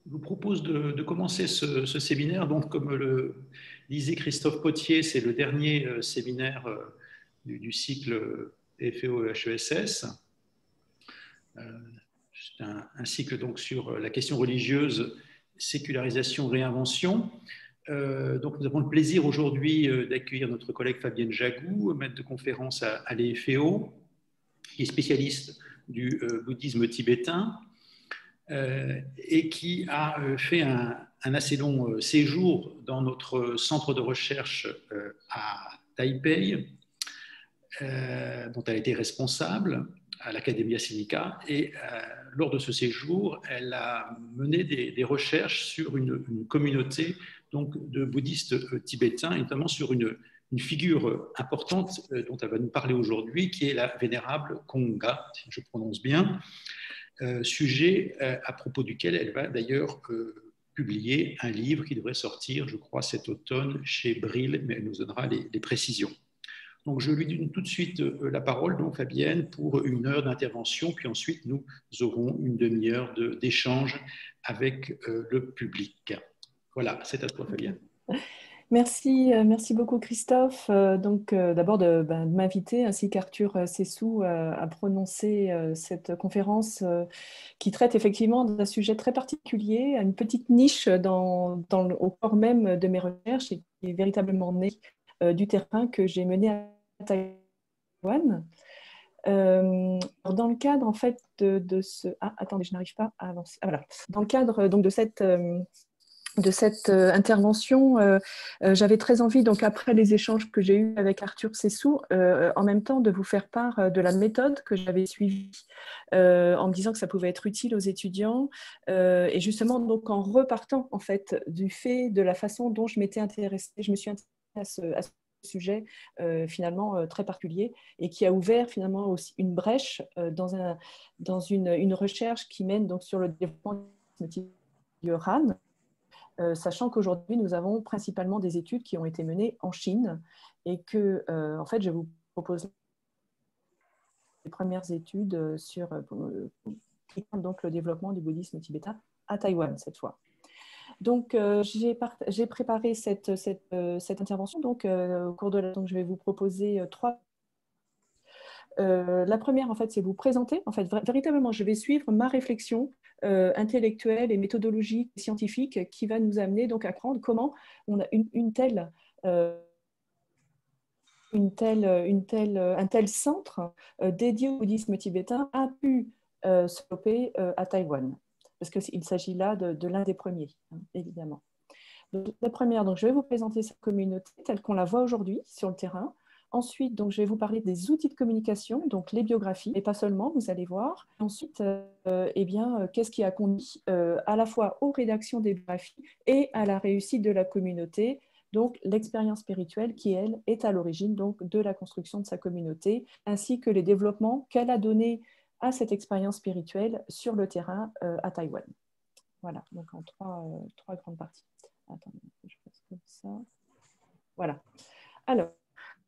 Je vous propose de commencer ce séminaire. Donc, comme le disait Christophe Potier, c'est le dernier séminaire du cycle FEO-HESS. C'est un cycle donc sur la question religieuse, sécularisation, réinvention. Donc, nous avons le plaisir aujourd'hui d'accueillir notre collègue Fabienne Jagou, maître de conférence à l'EFEO, qui est spécialiste du bouddhisme tibétain. Et qui a fait un assez long séjour dans notre centre de recherche à Taipei, dont elle a été responsable à l'Academia Sinica. Et lors de ce séjour, elle a mené des recherches sur une communauté donc, de bouddhistes tibétains, et notamment sur une figure importante dont elle va nous parler aujourd'hui, qui est la vénérable Konga, si je prononce bien. Sujet à propos duquel elle va d'ailleurs publier un livre qui devrait sortir, je crois, cet automne chez Brill, mais elle nous donnera les précisions. Donc, je lui donne tout de suite la parole, donc Fabienne, pour 1 heure d'intervention, puis ensuite nous aurons une demi-heure d'échange avec le public. Voilà, c'est à toi, Fabienne. Merci beaucoup Christophe. D'abord de m'inviter ainsi qu'Arthur Cessou à prononcer cette conférence qui traite effectivement d'un sujet très particulier, à une petite niche au corps même de mes recherches et qui est véritablement né du terrain que j'ai mené à Taïwan. Dans le cadre en fait de ce... Ah, attendez, je n'arrive pas à avancer. Ah, voilà. Dans le cadre donc, de cette intervention, j'avais très envie, donc après les échanges que j'ai eus avec Arthur Cessou, en même temps de vous faire part de la méthode que j'avais suivie en me disant que ça pouvait être utile aux étudiants et justement donc en repartant en fait du fait de la façon dont je m'étais intéressée, je me suis intéressée à ce sujet finalement très particulier et qui a ouvert finalement aussi une brèche dans une recherche qui mène donc sur le développement du RAN. Sachant qu'aujourd'hui, nous avons principalement des études qui ont été menées en Chine et que, en fait, je vous propose les premières études sur donc, le développement du bouddhisme tibétain à Taïwan, cette fois. Donc, j'ai préparé cette intervention. Donc, au cours de laquelle je vais vous proposer 3. La première, en fait, c'est vous présenter. En fait, véritablement, je vais suivre ma réflexion intellectuelle et méthodologique et scientifique qui va nous amener donc à comprendre comment on a un tel centre dédié au bouddhisme tibétain a pu se développer à Taïwan. Parce qu'il s'agit là de l'un des premiers, hein, évidemment. Donc, la première, donc, je vais vous présenter cette communauté telle qu'on la voit aujourd'hui sur le terrain. Ensuite, donc, je vais vous parler des outils de communication, donc les biographies, et pas seulement, vous allez voir. Ensuite, qu'est-ce qui a conduit à la fois aux rédactions des biographies et à la réussite de la communauté, donc l'expérience spirituelle qui, elle, est à l'origine donc, de la construction de sa communauté, ainsi que les développements qu'elle a donnés à cette expérience spirituelle sur le terrain à Taïwan. Voilà, donc en trois grandes parties. Attendez, je fasse comme ça. Voilà.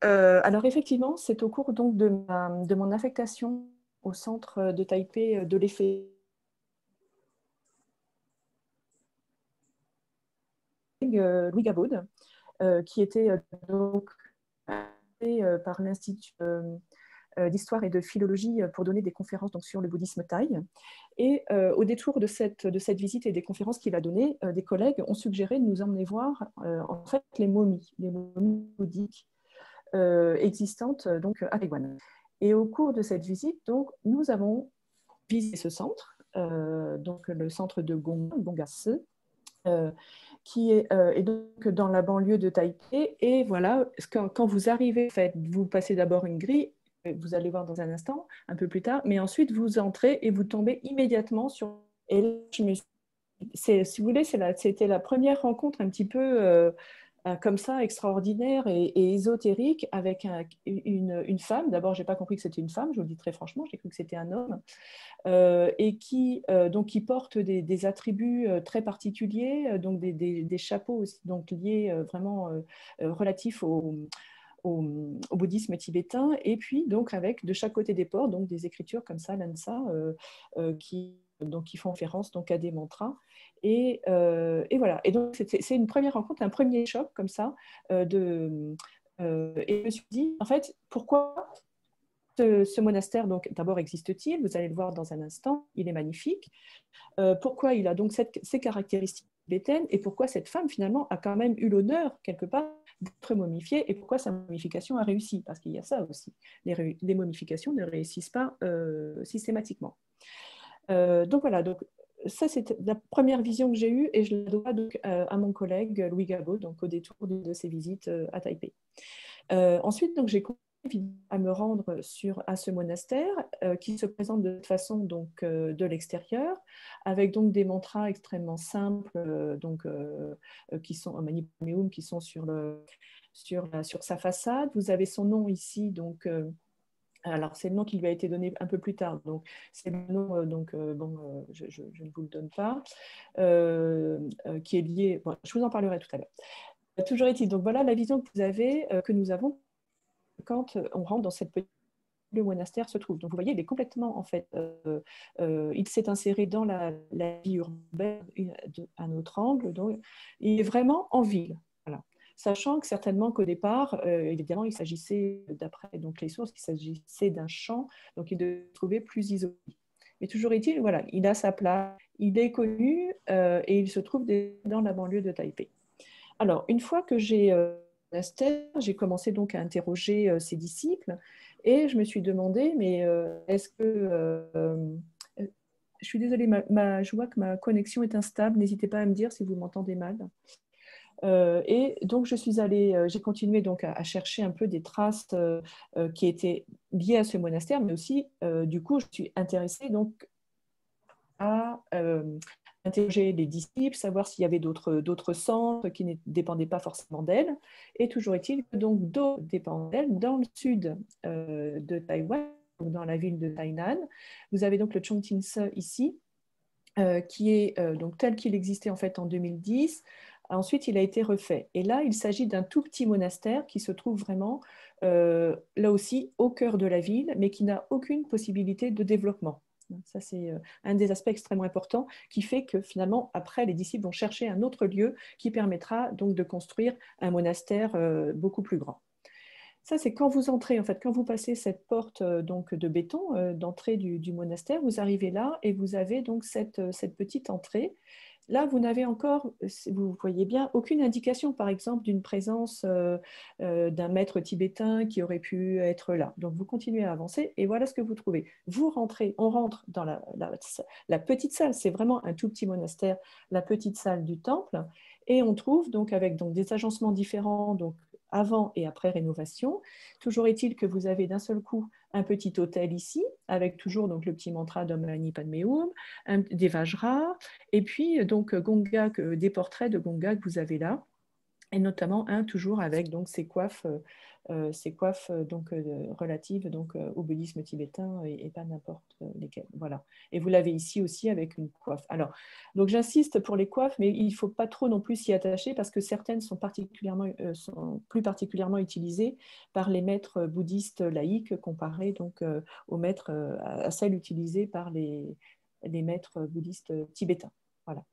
Alors effectivement, c'est au cours donc de mon affectation au centre de Taipei de l'effet Louis Gabaud, qui était donc par l'Institut d'histoire et de philologie pour donner des conférences donc, sur le bouddhisme thaï. Et au détour de cette visite et des conférences qu'il a données, des collègues ont suggéré de nous emmener voir en fait les momies bouddhiques existantes donc, à Taïwan. Et au cours de cette visite, donc, nous avons visité ce centre, donc le centre de Gonggasse, qui est donc dans la banlieue de Taipei. Et voilà, quand vous arrivez, en fait, vous passez d'abord une grille, vous allez voir dans un instant, un peu plus tard, mais ensuite vous entrez et vous tombez immédiatement sur... Et là, si vous voulez, c'était la première rencontre un petit peu comme ça, extraordinaire et ésotérique, avec une femme. D'abord, je n'ai pas compris que c'était une femme, je vous le dis très franchement, j'ai cru que c'était un homme, et qui porte des attributs très particuliers, donc des chapeaux donc, liés vraiment relatifs au bouddhisme tibétain, et puis donc avec de chaque côté des portes donc des écritures comme ça, l'Ansa, qui donc qui font référence donc à des mantras. Et voilà. Et donc c'est une première rencontre, un premier choc comme ça. Et je me suis dit, en fait, pourquoi ce monastère, donc d'abord existe-t-il? Vous allez le voir dans un instant, il est magnifique. Pourquoi il a donc ces caractéristiques tibétaines et pourquoi cette femme finalement a quand même eu l'honneur quelque part d'être momifiée et pourquoi sa momification a réussi? Parce qu'il y a ça aussi. Les momifications ne réussissent pas systématiquement. Donc voilà, donc ça c'est la première vision que j'ai eue et je la dois donc à mon collègue Louis Gabot, donc au détour de ses visites à Taipei. Ensuite, donc j'ai continué à me rendre à ce monastère qui se présente de toute façon donc de l'extérieur, avec donc des mantras extrêmement simples qui sont Mani Padme Hum, qui sont sur sa façade. Vous avez son nom ici, donc alors, c'est le nom qui lui a été donné un peu plus tard. Donc, c'est le nom, je ne vous le donne pas, qui est lié. Bon, je vous en parlerai tout à l'heure. Toujours est-il. Donc, voilà la vision que vous avez, que nous avons quand on rentre dans cette petite. Le monastère se trouve. Donc, vous voyez, il est complètement, en fait, il s'est inséré dans la vie urbaine à un autre angle. Donc, il est vraiment en ville. Voilà. Sachant que certainement qu'au départ, évidemment, il s'agissait, d'après donc, les sources, il s'agissait d'un champ, donc il devait se trouver plus isolé. Mais toujours est-il, voilà, il a sa place, il est connu et il se trouve dans la banlieue de Taipei. Alors, une fois que j'ai commencé donc à interroger ses disciples et je me suis demandé, mais est-ce que... je suis désolée, je vois que ma connexion est instable. N'hésitez pas à me dire si vous m'entendez mal. Et donc, j'ai continué donc à chercher un peu des traces qui étaient liées à ce monastère, mais aussi, du coup, je suis intéressée donc à interroger les disciples, savoir s'il y avait d'autres centres qui ne dépendaient pas forcément d'elle. Et toujours est-il que donc d'autres dépendent d'elle dans le sud de Taïwan, dans la ville de Tainan. Vous avez donc le Chongqingse ici, qui est donc tel qu'il existait en fait en 2010. Ensuite, il a été refait. Et là, il s'agit d'un tout petit monastère qui se trouve vraiment, là aussi, au cœur de la ville, mais qui n'a aucune possibilité de développement. Ça, c'est un des aspects extrêmement importants qui fait que finalement, après, les disciples vont chercher un autre lieu qui permettra donc de construire un monastère beaucoup plus grand. Ça, c'est quand vous entrez, en fait, quand vous passez cette porte donc, de béton d'entrée du monastère, vous arrivez là et vous avez donc cette petite entrée. Là, vous n'avez encore, vous voyez bien, aucune indication, par exemple, d'une présence d'un maître tibétain qui aurait pu être là. Donc, vous continuez à avancer et voilà ce que vous trouvez. Vous rentrez, on rentre dans la petite salle, c'est vraiment un tout petit monastère, la petite salle du temple, et on trouve donc avec donc, des agencements différents, donc avant et après rénovation. Toujours est-il que vous avez d'un seul coup un petit hôtel ici, avec toujours donc, le petit mantra d'Om Mani Padme Hum, des Vajras, et puis donc Gonga, des portraits de Gonga que vous avez là, et notamment un toujours avec donc ces coiffes donc relatives donc au bouddhisme tibétain et pas n'importe lesquelles. Voilà. Et vous l'avez ici aussi avec une coiffe. Alors, donc j'insiste pour les coiffes, mais il ne faut pas trop non plus s'y attacher parce que certaines sont plus particulièrement utilisées par les maîtres bouddhistes laïcs comparées donc aux maîtres à celles utilisées par les maîtres bouddhistes tibétains. Voilà.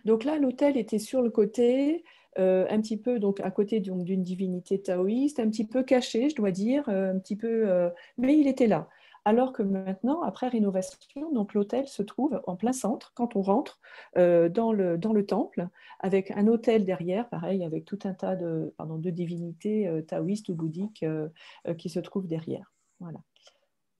Donc là, l'autel était sur le côté, un petit peu donc à côté d'une divinité taoïste, un petit peu caché, je dois dire, un petit peu, mais il était là. Alors que maintenant, après rénovation, donc l'autel se trouve en plein centre quand on rentre dans le temple, avec un autel derrière, pareil, avec tout un tas de divinités taoïstes ou bouddhiques qui se trouvent derrière. Voilà.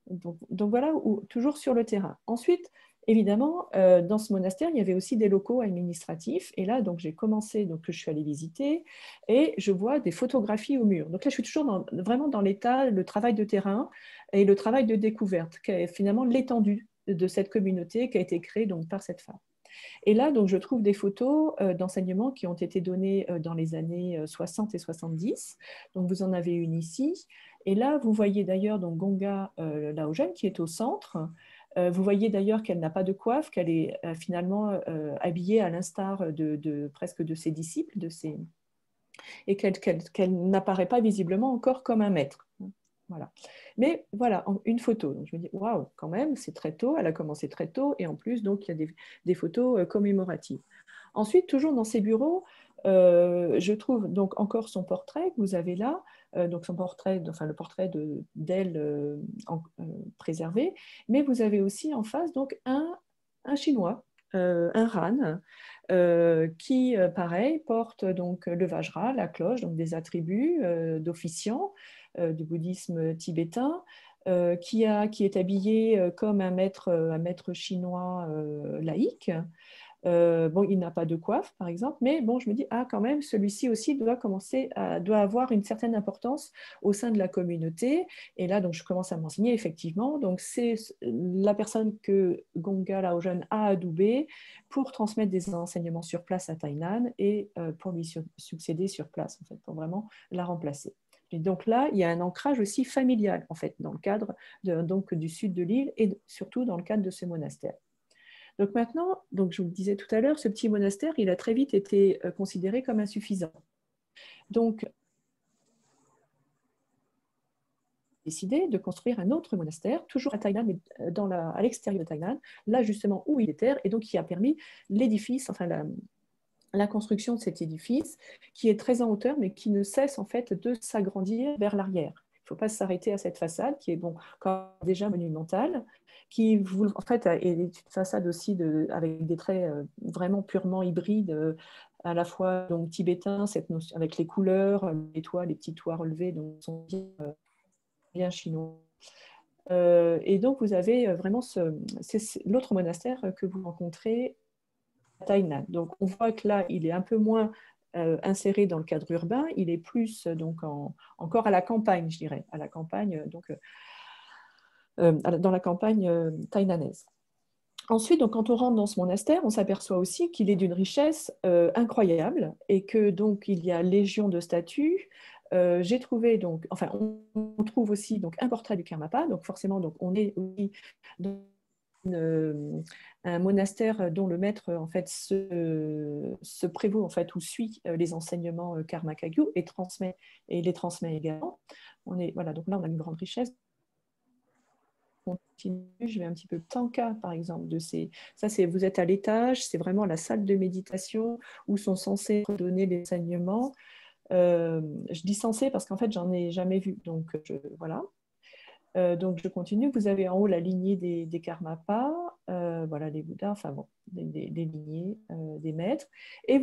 Donc voilà, toujours sur le terrain. Ensuite, évidemment, dans ce monastère, il y avait aussi des locaux administratifs. Et là, donc, j'ai commencé, donc, je suis allée visiter et je vois des photographies au mur. Donc là, je suis toujours vraiment dans l'état, le travail de terrain et le travail de découverte, qui est finalement l'étendue de cette communauté qui a été créée donc, par cette femme. Et là, donc, je trouve des photos d'enseignements qui ont été données dans les années 60 et 70. Donc, vous en avez une ici. Et là, vous voyez d'ailleurs donc Gonga Laogen qui est au centre. Vous voyez d'ailleurs qu'elle n'a pas de coiffe, qu'elle est finalement habillée à l'instar presque de ses disciples, et qu'elle n'apparaît pas visiblement encore comme un maître. Voilà. Mais voilà, une photo. Donc, je me dis, waouh, quand même, c'est très tôt, elle a commencé très tôt, et en plus, donc, il y a des photos commémoratives. Ensuite, toujours dans ses bureaux, je trouve donc encore son portrait que vous avez là, donc son portrait, enfin le portrait d'elle préservé, mais vous avez aussi en face donc un Chinois, un Han, qui, pareil, porte donc le Vajra, la cloche, donc des attributs d'officiant du bouddhisme tibétain, qui est habillé comme un maître chinois laïque. Bon, il n'a pas de coiffe, par exemple, mais bon, je me dis, ah, quand même, celui-ci aussi doit avoir une certaine importance au sein de la communauté. Et là, donc, je commence à m'enseigner, effectivement. Donc, c'est la personne que Gonga Laojan a adoubée pour transmettre des enseignements sur place à Tainan et pour lui succéder sur place, en fait, pour vraiment la remplacer. Et donc là, il y a un ancrage aussi familial, en fait, dans le cadre donc, du sud de l'île et surtout dans le cadre de ce monastère. Donc maintenant, donc je vous le disais tout à l'heure, ce petit monastère, il a très vite été considéré comme insuffisant. Donc, décidé de construire un autre monastère, toujours à Tainan, mais à l'extérieur de Tainan, là justement où il était, et donc qui a permis l'édifice, enfin la construction de cet édifice, qui est très en hauteur, mais qui ne cesse en fait de s'agrandir vers l'arrière. Il ne faut pas s'arrêter à cette façade qui est bon, quand déjà monumentale, qui en fait est une façade aussi avec des traits vraiment purement hybrides, à la fois donc tibétains, cette notion, avec les couleurs, les toits, les petits toits relevés, donc sont bien chinois. Et donc vous avez vraiment l'autre monastère que vous rencontrez à Tainan. Donc on voit que là, il est un peu moins inséré dans le cadre urbain, il est plus donc encore à la campagne, je dirais, à la campagne, donc dans la campagne taïnanaise. Ensuite, donc, quand on rentre dans ce monastère, on s'aperçoit aussi qu'il est d'une richesse incroyable et que donc il y a légion de statues. J'ai trouvé donc, enfin, on trouve aussi donc un portrait du Karmapa. Donc forcément, donc on est aussi dans un monastère dont le maître en fait se prévaut en fait ou suit les enseignements Karma Kagyu et les transmet également. Voilà, donc là on a une grande richesse. Continue, je vais un petit peu Tanka par exemple vous êtes à l'étage, c'est vraiment la salle de méditation où sont censés donner les enseignements. Je dis censé parce qu'en fait j'en ai jamais vu, donc voilà. Donc je continue, vous avez en haut la lignée des Karmapas, voilà les Bouddhas, enfin bon, des lignées, des maîtres, et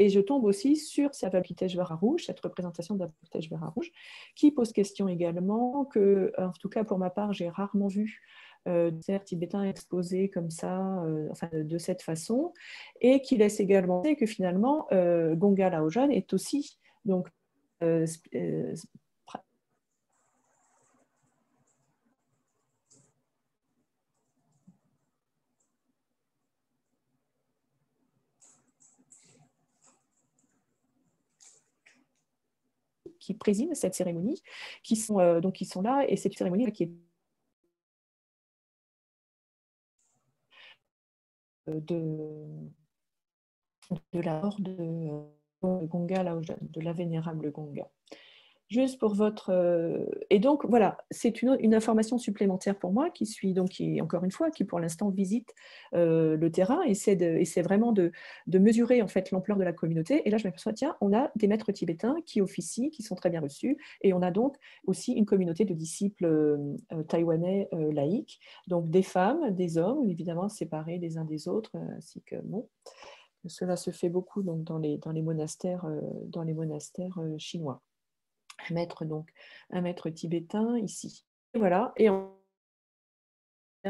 je tombe aussi sur Avalokiteshvara rouge, cette représentation d'Avalokiteshvara rouge, qui pose question également que, en tout cas pour ma part, j'ai rarement vu des tibétains exposés comme ça, enfin de cette façon, et qui laisse également penser que finalement Gonga Laojan est aussi donc qui président cette cérémonie, qui sont là, et cette cérémonie qui est de la mort de Gonga Laojan, de la vénérable Gonga. Juste pour votre... Et donc, voilà, c'est une information supplémentaire pour moi qui, encore une fois, qui pour l'instant visite le terrain et c'est vraiment de mesurer en fait l'ampleur de la communauté. Et là, je m'aperçois, tiens, on a des maîtres tibétains qui officient, qui sont très bien reçus, et on a donc aussi une communauté de disciples taïwanais laïcs, donc des femmes, des hommes, évidemment séparés les uns des autres, ainsi que, bon, cela se fait beaucoup donc, dans les monastères chinois. Un maître tibétain ici. Et voilà, et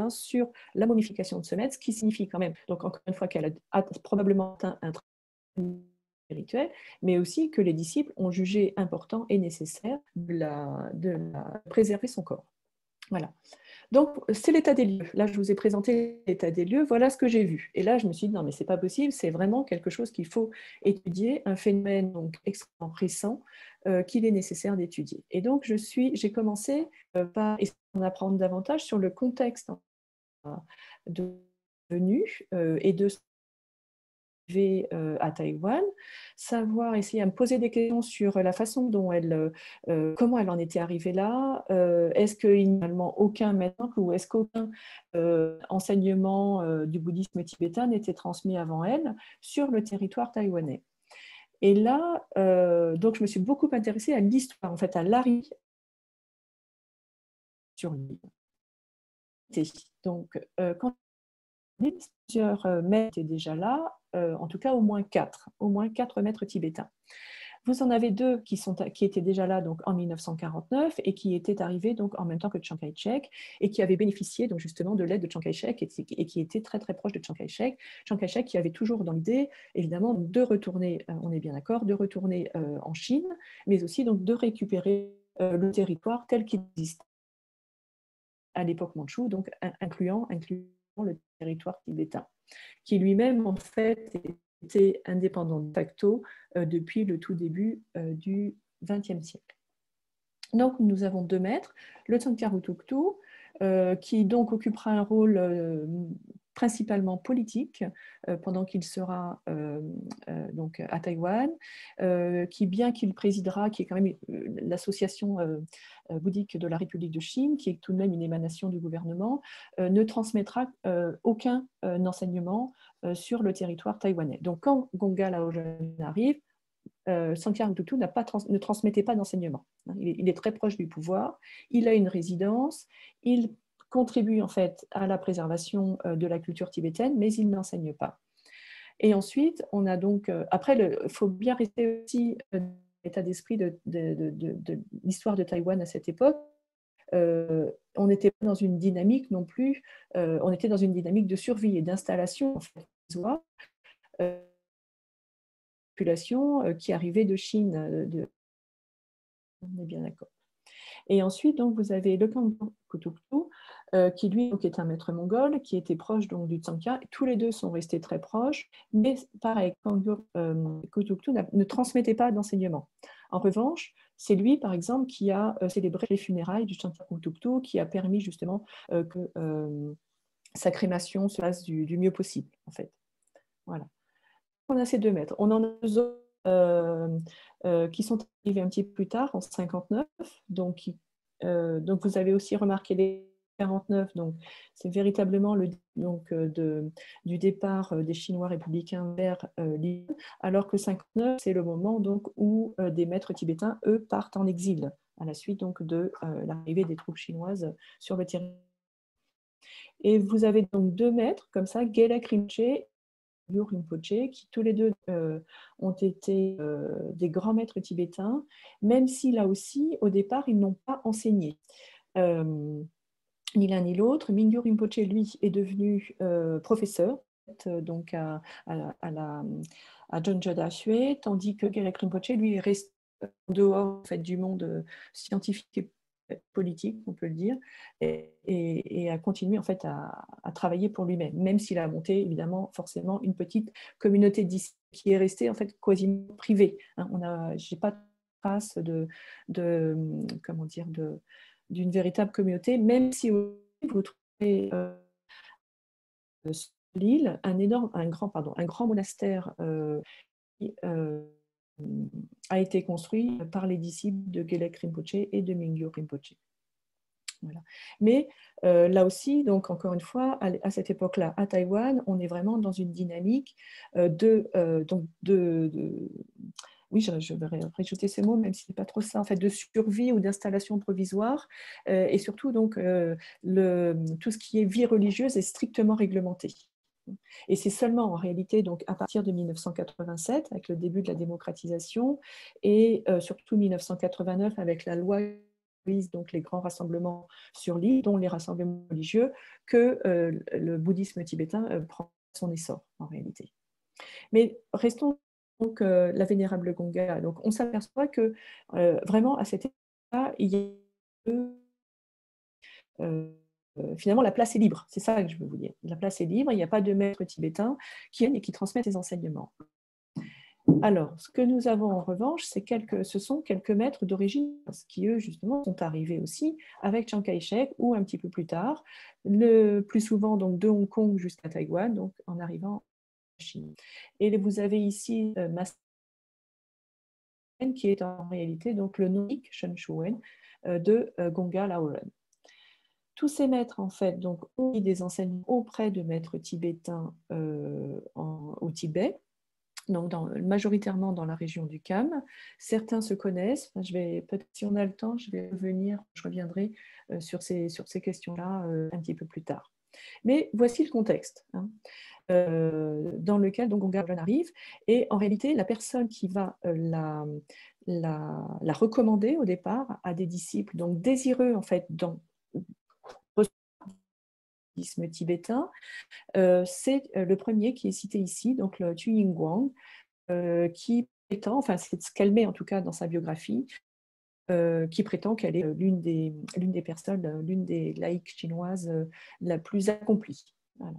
sur la momification de ce maître, ce qui signifie quand même, donc encore une fois qu'elle a probablement atteint un travail spirituel, mais aussi que les disciples ont jugé important et nécessaire de préserver son corps. Voilà. Donc, c'est l'état des lieux. Là, je vous ai présenté l'état des lieux. Voilà ce que j'ai vu. Et là, je me suis dit, non, mais c'est pas possible. C'est vraiment quelque chose qu'il faut étudier, un phénomène donc extrêmement récent qu'il est nécessaire d'étudier. Et donc, j'ai commencé par essayer d'en apprendre davantage sur le contexte de venue et de à Taïwan, savoir, essayer à me poser des questions sur la façon dont comment elle en était arrivée là, est-ce qu'il n'y a finalement aucun maître ou est-ce qu'aucun enseignement du bouddhisme tibétain n'était transmis avant elle sur le territoire taïwanais. Et là, donc je me suis beaucoup intéressée à l'histoire, en fait, à l'arrivée sur l'île. Donc, quand plusieurs maîtres étaient déjà là, en tout cas au moins quatre maîtres tibétains. Vous en avez deux qui étaient déjà là donc, en 1949 et qui étaient arrivés donc, en même temps que Chiang Kai-shek et qui avaient bénéficié donc, justement de l'aide de Chiang Kai-shek et qui étaient très très proches de Chiang Kai-shek. Chiang Kai-shek qui avait toujours dans l'idée, évidemment, de retourner, on est bien d'accord, de retourner en Chine, mais aussi donc, de récupérer le territoire tel qu'il existe à l'époque mandchoue, donc incluant le territoire tibétain, qui lui-même, en fait, était indépendant de facto depuis le tout début du XXe siècle. Donc, nous avons deux maîtres, le Tsongkhar Rinpoche, qui donc occupera un rôle principalement politique pendant qu'il sera donc à Taïwan, qui, bien qu'il présidera, qui est quand même l'association bouddhique de la République de Chine, qui est tout de même une émanation du gouvernement, ne transmettra aucun enseignement sur le territoire taïwanais. Donc, quand Gonga Laogen arrive, Tsongkhar Rinpoche ne transmettait pas d'enseignement. Il est très proche du pouvoir, il a une résidence, il contribue en fait à la préservation de la culture tibétaine, mais il n'enseigne pas. Et ensuite, on a donc, après, il faut bien rester aussi l'état d'esprit de l'histoire de Taïwan à cette époque. On n'était pas dans une dynamique non plus, on était dans une dynamique de survie et d'installation en fait, population qui arrivait de Chine. On est bien d'accord. Et ensuite, donc, vous avez le Kangur Kutuktu, qui lui donc, est un maître mongol, qui était proche donc, du Tsongkhar. Tous les deux sont restés très proches, mais pareil, Kangur Kutuktu ne transmettait pas d'enseignement. En revanche, c'est lui, par exemple, qui a célébré les funérailles du Tsongkhar Kutuktu, qui a permis justement que sa crémation se passe du mieux possible, en fait. Voilà. On a ces deux maîtres. On en a deux autres qui sont arrivés un petit peu plus tard, en 59. Donc vous avez aussi remarqué les 49. Donc, c'est véritablement du départ des Chinois républicains vers l'île, alors que 59, c'est le moment donc, où des maîtres tibétains, eux, partent en exil, à la suite donc, de l'arrivée des troupes chinoises sur le territoire. Et vous avez donc deux maîtres, comme ça, Gelek Rinpoche Mingyur Rinpoche, qui tous les deux ont été des grands maîtres tibétains, même si là aussi, au départ, ils n'ont pas enseigné. Ni l'un ni l'autre. Mingyur Rinpoche, lui, est devenu professeur donc à Jonjo Dashue, tandis que Gelek Rinpoche, lui, est resté en dehors en fait, du monde scientifique et politique, on peut le dire, et a continué en fait à travailler pour lui-même, même s'il a monté évidemment forcément une petite communauté qui est restée en fait quasiment privée. J'ai pas de trace comment dire d'une véritable communauté, même si vous trouvez sur l'île un grand monastère qui a été construit par les disciples de Gelek Rinpoche et de Mingyur Rinpoche. Voilà. Mais là aussi, donc encore une fois, à cette époque-là, à Taïwan, on est vraiment dans une dynamique oui, je vais rajouter ce mot, même si ce n'est pas trop ça, en fait, de survie ou d'installation provisoire, et surtout donc tout ce qui est vie religieuse est strictement réglementé. Et c'est seulement en réalité donc à partir de 1987, avec le début de la démocratisation, et surtout 1989 avec la loi donc les grands rassemblements sur l'île, dont les rassemblements religieux, que le bouddhisme tibétain prend son essor en réalité. Mais restons donc la vénérable Gonga. Donc on s'aperçoit que vraiment à cette époque-là, il y a finalement, la place est libre, c'est ça que je veux vous dire. La place est libre, il n'y a pas de maître tibétain qui viennent et qui transmettent les enseignements. Alors, ce que nous avons en revanche, ce sont quelques maîtres d'origine qui, eux, justement, sont arrivés aussi avec Chiang Kai-shek ou un petit peu plus tard, le plus souvent donc, de Hong Kong jusqu'à Taïwan, donc en arrivant Chine. Et vous avez ici Master qui est en réalité donc le nom Shen Shuen de Gonga Laoren. Tous ces maîtres, en fait, donc, ont eu des enseignements auprès de maîtres tibétains au Tibet, donc majoritairement dans la région du Kham. Certains se connaissent. Peut-être si on a le temps, je reviendrai sur ces questions-là un petit peu plus tard. Mais voici le contexte dans lequel donc Gonga Laoren arrive. Et en réalité, la personne qui va la recommander au départ à des disciples donc désireux en fait le bouddhisme tibétain, c'est le premier qui est cité ici, donc le Tu Yingguang, qui prétend, enfin c'est ce qu'elle met en tout cas dans sa biographie, qui prétend qu'elle est l'une des personnes, l'une des laïcs chinoises la plus accomplie voilà,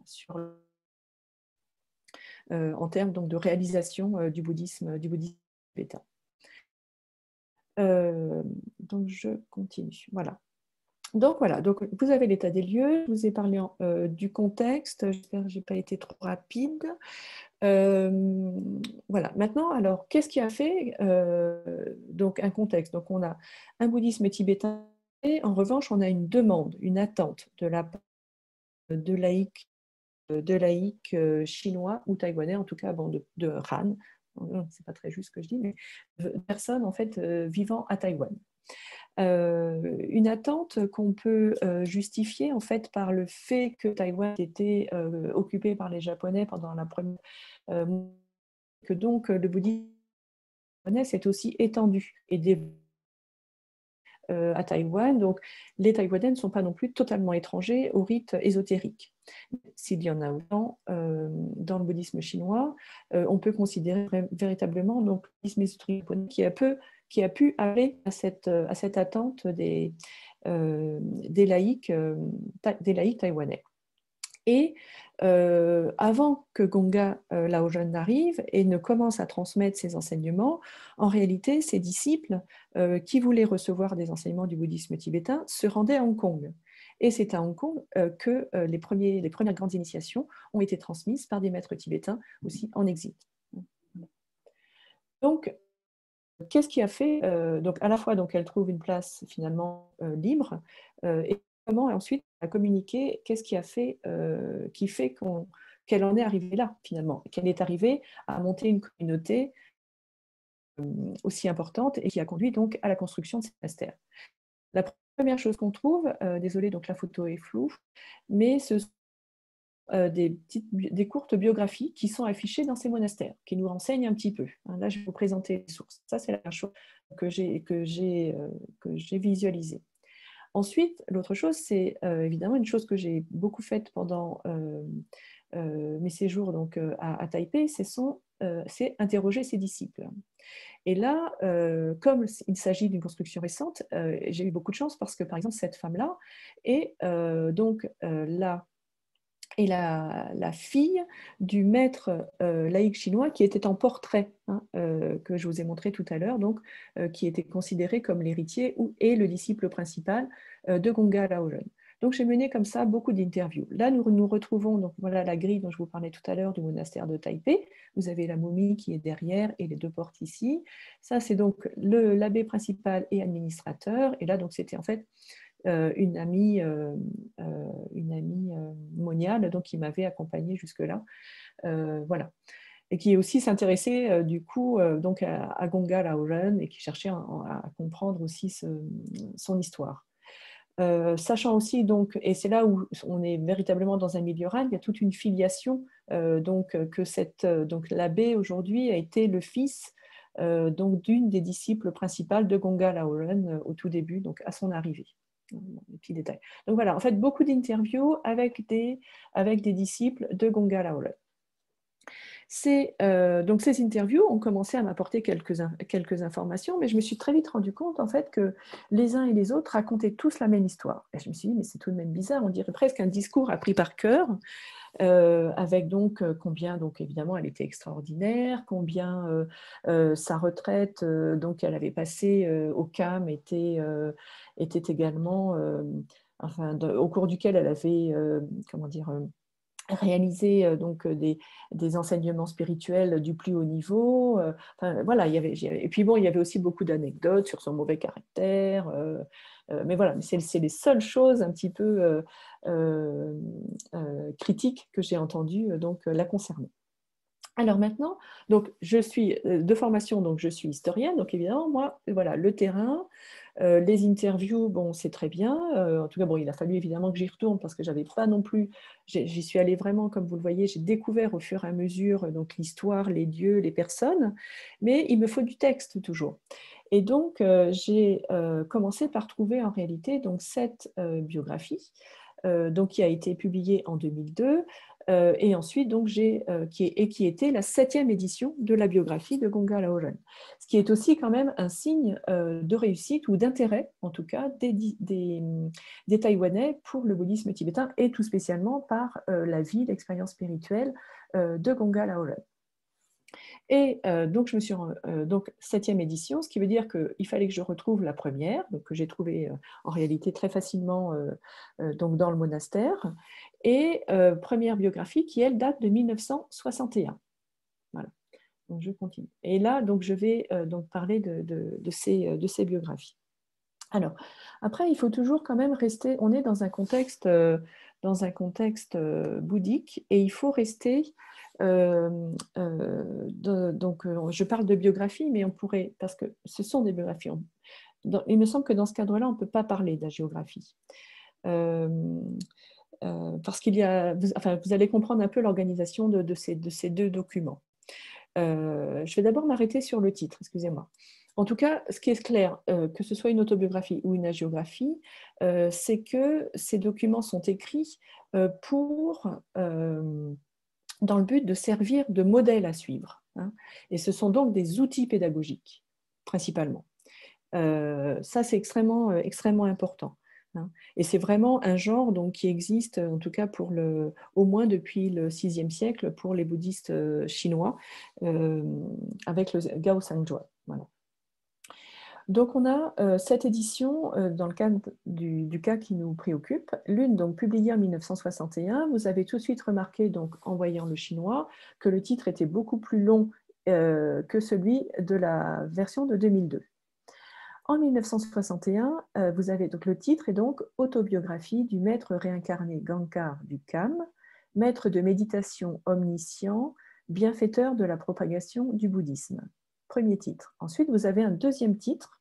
en termes donc, de réalisation du bouddhisme tibétain. Donc je continue. Voilà. Donc voilà, donc vous avez l'état des lieux, je vous ai parlé du contexte, j'espère que je n'ai pas été trop rapide. Voilà, maintenant, alors, qu'est-ce qui a fait donc un contexte? Donc on a un bouddhisme tibétain, et en revanche, on a une demande, une attente de la part de laïcs chinois ou taïwanais, en tout cas bon, de Han, c'est pas très juste ce que je dis, mais personnes en fait vivant à Taïwan. Une attente qu'on peut justifier en fait par le fait que Taïwan était occupé par les Japonais pendant la première que donc le bouddhisme japonais s'est aussi étendu et développé à Taïwan. Donc les Taïwanais ne sont pas non plus totalement étrangers aux rites ésotériques. S'il y en a autant dans le bouddhisme chinois, on peut considérer véritablement donc, le bouddhisme ésotérique japonais qui a pu aller à cette attente des laïcs taïwanais. Et avant que Gonga Laoren n'arrive et ne commence à transmettre ses enseignements, en réalité, ses disciples qui voulaient recevoir des enseignements du bouddhisme tibétain se rendaient à Hong Kong. Et c'est à Hong Kong que les premières grandes initiations ont été transmises par des maîtres tibétains aussi en exil. Donc, qu'est-ce qui a fait donc à la fois donc elle trouve une place finalement libre et comment ensuite à communiquer, qu'est-ce qui a fait qui fait qu'elle en est arrivée là finalement, qu'elle est arrivée à monter une communauté aussi importante et qui a conduit donc à la construction de ces monastères. La première chose qu'on trouve, désolée donc la photo est floue, mais ce sont des courtes biographies qui sont affichées dans ces monastères, qui nous renseignent un petit peu. Là, je vais vous présenter les sources. Ça, c'est la première chose que j'ai visualisée. Ensuite, l'autre chose, c'est évidemment une chose que j'ai beaucoup faite pendant mes séjours donc, à Taipei, c'est interroger ses disciples. Et là, comme il s'agit d'une construction récente, j'ai eu beaucoup de chance parce que, par exemple, cette femme-là est donc là et la fille du maître laïque chinois qui était en portrait, que je vous ai montré tout à l'heure, donc qui était considéré comme l'héritier et le disciple principal de Gonga Laoren. Donc j'ai mené comme ça beaucoup d'interviews. Là, nous retrouvons donc voilà la grille dont je vous parlais tout à l'heure du monastère de Taipei. Vous avez la momie qui est derrière et les deux portes ici. Ça, c'est donc l'abbé principal et administrateur. Et là, donc c'était en fait une amie moniale donc, qui m'avait accompagnée jusque-là. Voilà. Et qui aussi s'intéressait du coup donc à Gonga Laoren et qui cherchait à comprendre aussi son histoire. Sachant aussi, donc, et c'est là où on est véritablement dans un milieu rural, il y a toute une filiation, donc l'abbé aujourd'hui a été le fils donc d'une des disciples principales de Gonga Laoren au tout début, donc à son arrivée. Des petits détails. Donc voilà, en fait, beaucoup d'interviews avec des disciples de Gonga Laoren. Donc ces interviews ont commencé à m'apporter quelques informations, mais je me suis très vite rendu compte en fait que les uns et les autres racontaient tous la même histoire. Et je me suis dit, mais c'est tout de même bizarre, on dirait presque un discours appris par cœur, avec donc combien, donc évidemment, elle était extraordinaire, combien sa retraite, donc elle avait passé au CAM, était également, enfin, au cours duquel elle avait, comment dire, réaliser donc des enseignements spirituels du plus haut niveau. Enfin, voilà, et puis bon, il y avait aussi beaucoup d'anecdotes sur son mauvais caractère. Mais voilà, c'est les seules choses un petit peu critiques que j'ai entendues donc la concernant. Alors maintenant, donc je suis de formation, donc je suis historienne, donc évidemment moi, voilà, le terrain, les interviews, bon, c'est très bien. En tout cas, bon, il a fallu évidemment que j'y retourne parce que j'avais pas non plus. J'y suis allée vraiment, comme vous le voyez, j'ai découvert au fur et à mesure donc l'histoire, les lieux, les personnes, mais il me faut du texte toujours. Et donc j'ai commencé par trouver en réalité donc cette biographie, donc qui a été publiée en 2002. Et ensuite, donc, qui était la 7e édition de la biographie de Gonga Laoren. Ce qui est aussi quand même un signe de réussite ou d'intérêt, en tout cas, des Taïwanais pour le bouddhisme tibétain et tout spécialement par la vie, l'expérience spirituelle de Gonga Laoren. Et donc, je me suis donc 7e édition, ce qui veut dire qu'il fallait que je retrouve la première, donc que j'ai trouvée en réalité très facilement donc dans le monastère, et première biographie qui, elle, date de 1961. Voilà. Donc, je continue. Et là, donc, je vais donc parler de ces biographies. Alors, après, il faut toujours quand même rester, on est dans un contexte bouddhique, et il faut rester, donc je parle de biographie, mais on pourrait, parce que ce sont des biographies, il me semble que dans ce cadre-là, on ne peut pas parler de la géographie. Parce qu'il y a, vous allez comprendre un peu l'organisation de ces deux documents. Je vais d'abord m'arrêter sur le titre, excusez-moi. En tout cas, ce qui est clair, que ce soit une autobiographie ou une hagiographie, c'est que ces documents sont écrits dans le but de servir de modèle à suivre. Hein. Et ce sont donc des outils pédagogiques, principalement. Ça, c'est extrêmement important. Hein. Et c'est vraiment un genre donc, qui existe, en tout cas au moins depuis le VIe siècle, pour les bouddhistes chinois, avec le Gao Sangjua. Voilà. Donc on a cette édition dans le cadre du cas qui nous préoccupe, l'une donc publiée en 1961. Vous avez tout de suite remarqué, donc, en voyant le chinois, que le titre était beaucoup plus long que celui de la version de 2002. En 1961, vous avez donc le titre est donc Autobiographie du maître réincarné Gankar du Kham, maître de méditation omniscient, bienfaiteur de la propagation du bouddhisme. Premier titre. Ensuite, vous avez un deuxième titre,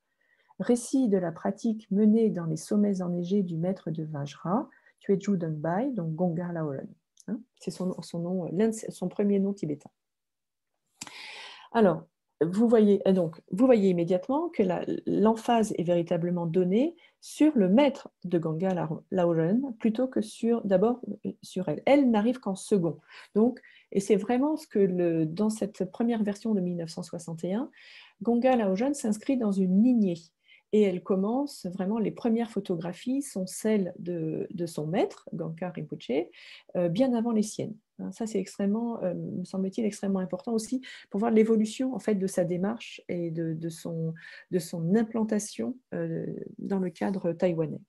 Récit de la pratique menée dans les sommets enneigés du maître de Vajra, Tueju Donbai, donc Gongar Laoren. Hein, c'est son premier nom tibétain. Alors, vous voyez immédiatement que l'emphase est véritablement donnée sur le maître de Ganga Laoren plutôt que d'abord sur elle. Elle n'arrive qu'en second. Donc, et c'est vraiment ce que dans cette première version de 1961, Gonga Laoren s'inscrit dans une lignée. Et elle commence, vraiment, les premières photographies sont celles de son maître, Gankar Rinpoché, bien avant les siennes. Ça, c'est me semble-t-il, extrêmement important aussi pour voir l'évolution en fait, de sa démarche et de son implantation dans le cadre taïwanais.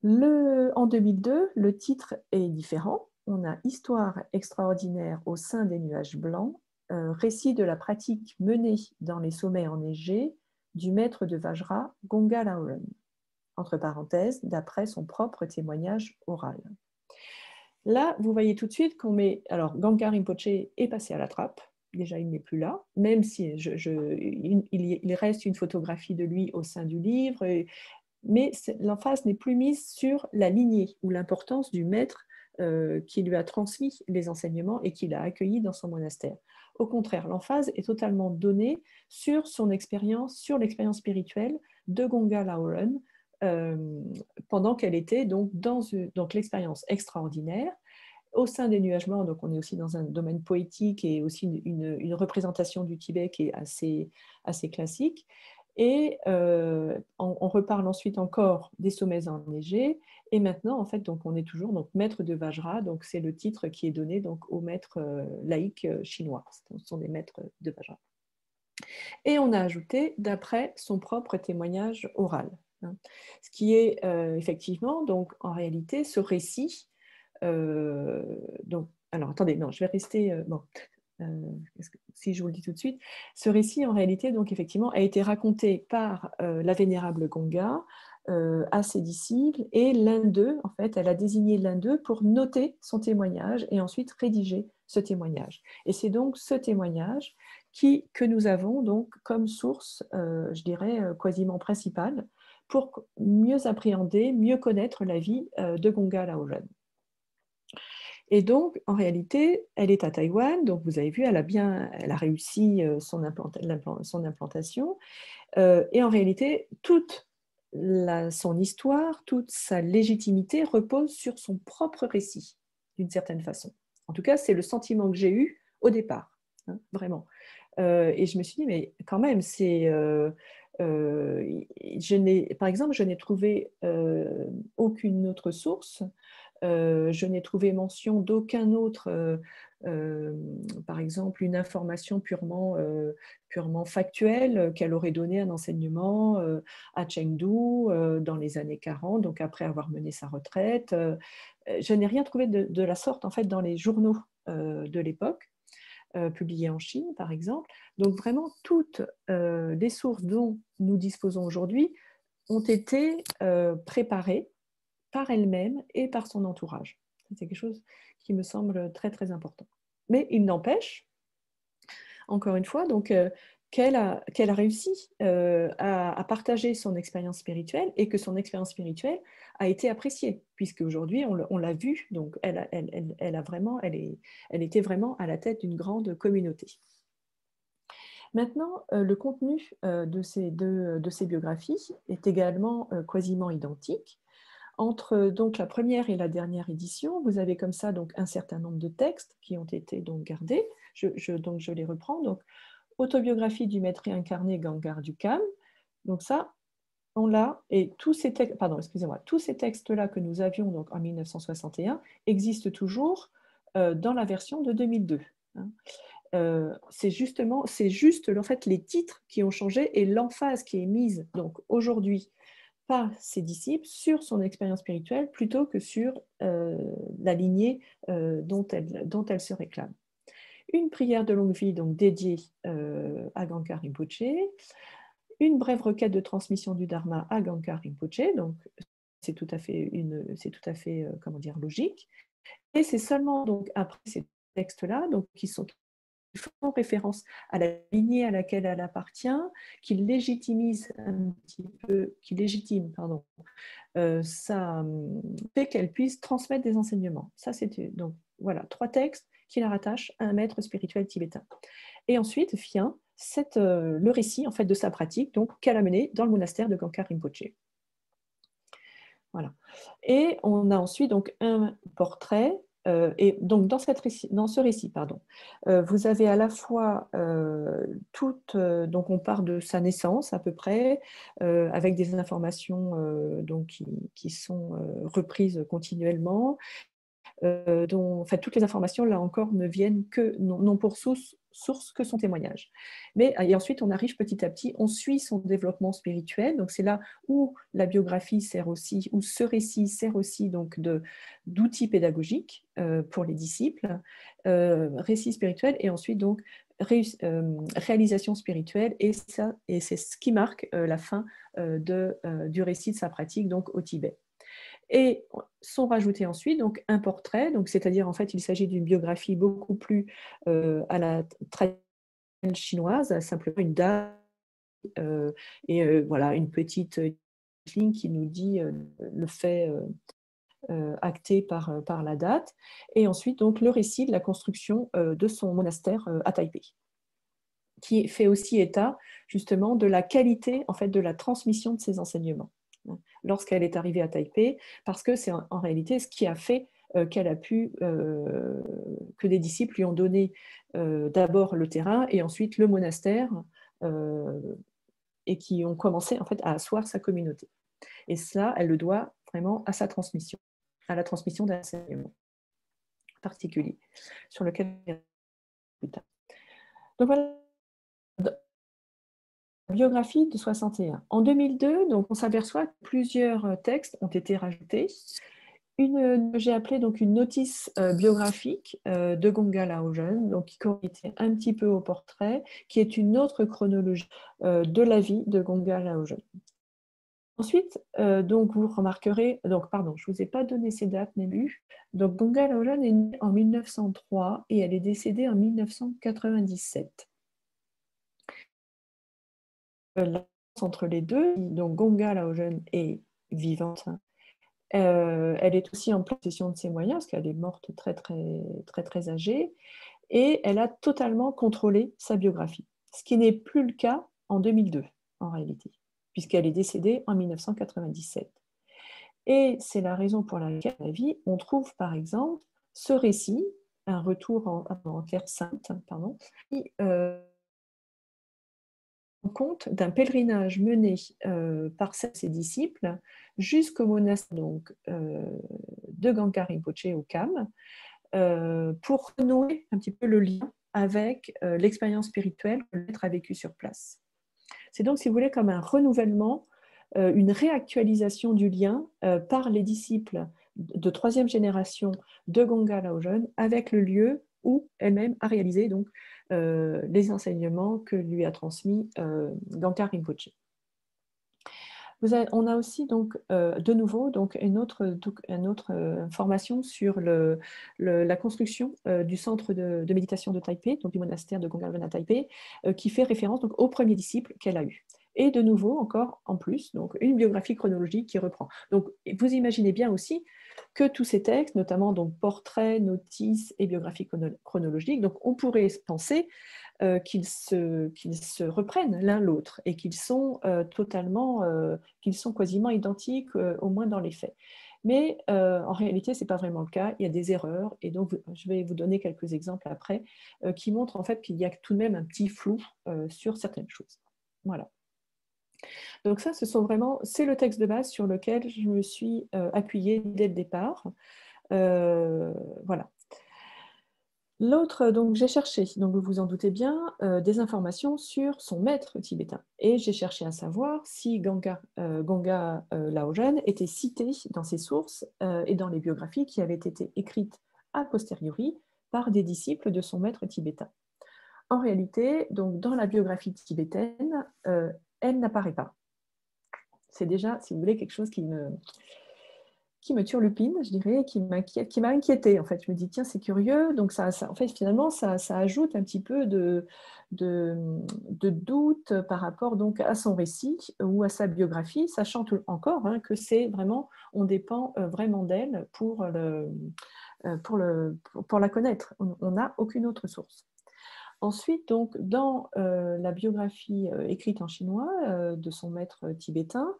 En 2002, le titre est différent. On a Histoire extraordinaire au sein des nuages blancs, récit de la pratique menée dans les sommets enneigés du maître de Vajra, Gonga Laoren, entre parenthèses, d'après son propre témoignage oral. Là, vous voyez tout de suite qu'on met... Alors, Gankar Rinpoche est passé à la trappe. Déjà, il n'est plus là, même si il reste une photographie de lui au sein du livre, mais l'emphase n'est plus mise sur la lignée ou l'importance du maître qui lui a transmis les enseignements et qui l'a accueilli dans son monastère. Au contraire, l'emphase est totalement donnée sur son expérience, sur l'expérience spirituelle de Gonga Laoren, pendant qu'elle était donc dans l'expérience extraordinaire au sein des nuages blancs. Donc on est aussi dans un domaine poétique et aussi une représentation du Tibet qui est assez classique. Et on reparle ensuite encore des sommets enneigés. Et maintenant, en fait, donc on est toujours donc maître de Vajra. Donc c'est le titre qui est donné donc aux maîtres laïcs chinois. Ce sont des maîtres de Vajra. Et on a ajouté d'après son propre témoignage oral. Ce qui est effectivement, donc en réalité, ce récit Donc, alors, attendez, non, je vais rester... bon. Si je vous le dis tout de suite, ce récit, en réalité, donc effectivement, a été raconté par la vénérable Gonga à ses disciples, et l'un d'eux, en fait, elle a désigné l'un d'eux pour noter son témoignage et ensuite rédiger ce témoignage. Et c'est donc ce témoignage que nous avons donc comme source, je dirais, quasiment principale, pour mieux appréhender, mieux connaître la vie de Gonga Laogen. Et donc, en réalité, elle est à Taïwan, donc vous avez vu, elle a réussi son implantation, et en réalité, toute son histoire, toute sa légitimité repose sur son propre récit, d'une certaine façon. En tout cas, c'est le sentiment que j'ai eu au départ, hein, vraiment. Et je me suis dit, mais quand même, par exemple, je n'ai trouvé aucune autre source. Je n'ai trouvé mention d'aucun autre, par exemple, une information purement factuelle qu'elle aurait donné un enseignement à Chengdu dans les années 40, donc après avoir mené sa retraite. Je n'ai rien trouvé de la sorte, en fait, dans les journaux de l'époque, publiés en Chine, par exemple. Donc, vraiment, toutes les sources dont nous disposons aujourd'hui ont été préparées par elle-même et par son entourage. C'est quelque chose qui me semble très, très important. Mais il n'empêche, encore une fois, donc, qu'elle a réussi à partager son expérience spirituelle, et que son expérience spirituelle a été appréciée, puisque aujourd'hui on l'a vu, donc elle était vraiment à la tête d'une grande communauté. Maintenant, le contenu de ces biographies est également quasiment identique. Entre donc la première et la dernière édition, vous avez comme ça donc un certain nombre de textes qui ont été donc gardés. Donc je les reprends. Donc, autobiographie du maître réincarné Gangar Dukam. Donc ça, on l'a. Et tous ces textes, tous ces textes-là que nous avions donc en 1961 existent toujours dans la version de 2002. C'est juste en fait les titres qui ont changé et l'emphase qui est mise donc aujourd'hui par ses disciples sur son expérience spirituelle plutôt que sur la lignée dont elle se réclame. Une prière de longue vie donc dédiée à Gankar Rinpoche, une brève requête de transmission du Dharma à Gankar Rinpoche, donc c'est tout à fait logique. Et c'est seulement donc après ces textes-là, donc qui font référence à la lignée à laquelle elle appartient, qui légitiment ça fait qu'elle puisse transmettre des enseignements. Ça, donc voilà, 3 textes qui la rattachent à un maître spirituel tibétain. Et ensuite vient le récit en fait de sa pratique, donc qu'elle a menée dans le monastère de Gankar Rinpoche. Voilà. Et on a ensuite donc un portrait. Et donc dans ce récit, vous avez à la fois donc on part de sa naissance à peu près, avec des informations donc qui sont reprises continuellement, dont en fait, toutes les informations, là encore, ne viennent que, non pour source que son témoignage. Et ensuite, on arrive petit à petit, on suit son développement spirituel, donc c'est là où la biographie sert aussi, où ce récit sert aussi donc d'outil pédagogique pour les disciples, récit spirituel, et ensuite donc réalisation spirituelle, et c'est ce qui marque la fin du récit de sa pratique donc au Tibet. Et sont rajoutés ensuite donc un portrait, donc c'est-à-dire en fait il s'agit d'une biographie beaucoup plus à la traditionnelle chinoise, simplement une date et voilà une petite ligne qui nous dit le fait acté par la date, et ensuite donc le récit de la construction de son monastère à Taipei, qui fait aussi état justement de la qualité en fait de la transmission de ses enseignements lorsqu'elle est arrivée à Taipei, parce que c'est en réalité ce qui a fait qu'elle a pu, que des disciples lui ont donné d'abord le terrain et ensuite le monastère, et qui ont commencé en fait à asseoir sa communauté. Et cela, elle le doit vraiment à sa transmission, à la transmission d'un enseignement particulier, sur lequel plus tard. Donc voilà, biographie de 61. En 2002, donc, on s'aperçoit que plusieurs textes ont été rajoutés. j'ai appelé donc une notice biographique de Gonga Laogen, donc qui correspond un petit peu au portrait, qui est une autre chronologie de la vie de Gonga Laogen. Ensuite, donc vous remarquerez, donc pardon, je ne vous ai pas donné ces dates début. Donc Gonga Laogen est née en 1903 et elle est décédée en 1997. La différence entre les deux, donc Gonga Laogen est vivante. Elle est aussi en possession de ses moyens, parce qu'elle est morte très âgée, et elle a totalement contrôlé sa biographie, ce qui n'est plus le cas en 2002, en réalité, puisqu'elle est décédée en 1997. Et c'est la raison pour laquelle, à la vie, on trouve par exemple ce récit, un retour en Terre Sainte, qui compte d'un pèlerinage mené par ses disciples jusqu'au monastère de Gangkar Rinpoche au Kham pour renouer un petit peu le lien avec l'expérience spirituelle que le maître a vécue sur place. C'est donc, si vous voulez, comme un renouvellement, une réactualisation du lien par les disciples de troisième génération de Gonga Laogen avec le lieu où elle-même a réalisé donc, les enseignements que lui a transmis Gangkar Rinpoche. On a aussi donc de nouveau donc une autre information sur la construction du centre de méditation de Taipei, donc du monastère de Gongalvan à Taipei, qui fait référence donc, au premier disciple qu'elle a eu. Et de nouveau, encore en plus, donc une biographie chronologique qui reprend. Donc vous imaginez bien aussi que tous ces textes, notamment donc portraits, notices et biographies chronologiques, donc on pourrait penser qu'ils se reprennent l'un l'autre et qu'ils sont qu'ils sont quasiment identiques, au moins dans les faits. Mais en réalité, ce n'est pas vraiment le cas, il y a des erreurs, et donc je vais vous donner quelques exemples après, qui montrent en fait qu'il y a tout de même un petit flou sur certaines choses. Voilà. Donc ça, c'est le texte de base sur lequel je me suis appuyée dès le départ. Voilà. L'autre, donc j'ai cherché, donc vous vous en doutez bien, des informations sur son maître tibétain. Et j'ai cherché à savoir si Gonga Laogen était cité dans ses sources et dans les biographies qui avaient été écrites a posteriori par des disciples de son maître tibétain. En réalité, donc dans la biographie tibétaine, elle n'apparaît pas. C'est déjà, si vous voulez, quelque chose qui me turlupine, je dirais, qui m'a inquiétée. En fait, je me dis, tiens, c'est curieux. Donc, en fait, finalement, ça ajoute un petit peu de doute par rapport donc, à son récit ou à sa biographie, sachant encore que c'est vraiment, on dépend vraiment d'elle pour la connaître. On n'a aucune autre source. Ensuite, donc, dans la biographie écrite en chinois de son maître tibétain,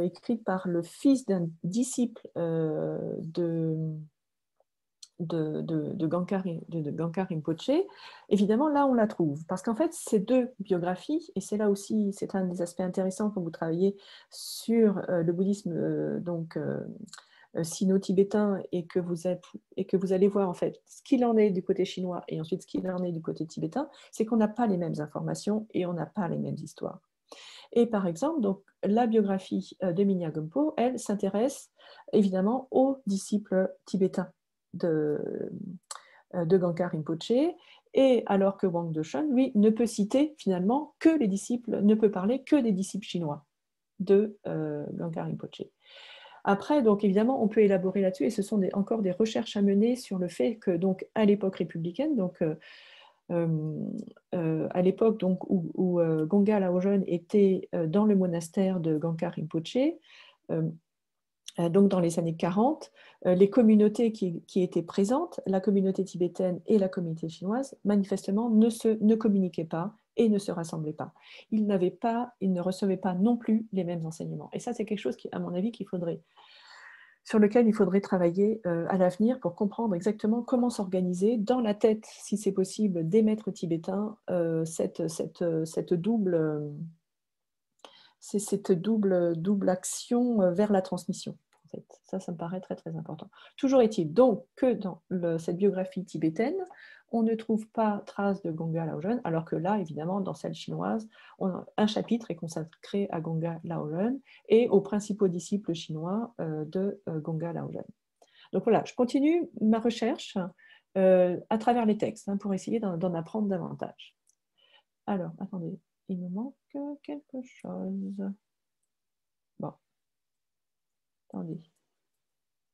écrite par le fils d'un disciple de Gangkar Rinpoche, évidemment, là, on la trouve. Parce qu'en fait, ces deux biographies, et c'est là aussi, c'est un des aspects intéressants quand vous travaillez sur le bouddhisme sino-tibétain et que vous allez voir en fait ce qu'il en est du côté chinois et ensuite ce qu'il en est du côté tibétain, c'est qu'on n'a pas les mêmes informations et on n'a pas les mêmes histoires. Et par exemple, donc, la biographie de Minya Gompo, elle s'intéresse évidemment aux disciples tibétains de Gangkar Rinpoche, et alors que Wang Deshun, lui, ne peut citer finalement que les disciples, ne peut parler que des disciples chinois de Gangkar Rinpoche. Après, donc évidemment, on peut élaborer là-dessus, et ce sont encore des recherches à mener sur le fait que, donc, à l'époque républicaine, donc à l'époque donc, où Gonga Laogen était dans le monastère de Gangkar Rinpoche, donc dans les années 40, les communautés qui étaient présentes, la communauté tibétaine et la communauté chinoise, manifestement ne communiquaient pas et ne se rassemblaient pas. Ils ne recevaient pas non plus les mêmes enseignements. Et ça, c'est quelque chose qui, à mon avis, sur lequel il faudrait travailler à l'avenir pour comprendre exactement comment s'organiser dans la tête, si c'est possible, des maîtres tibétains, cette double action vers la transmission. En fait. Ça me paraît très important. Toujours est-il donc que dans cette biographie tibétaine, on ne trouve pas trace de Gonga Laogen, alors que là, évidemment, dans celle chinoise, un chapitre est consacré à Gonga Laogen et aux principaux disciples chinois de Gonga Laogen. Donc voilà, je continue ma recherche à travers les textes pour essayer d'en apprendre davantage. Alors, attendez, il me manque quelque chose. Bon, attendez.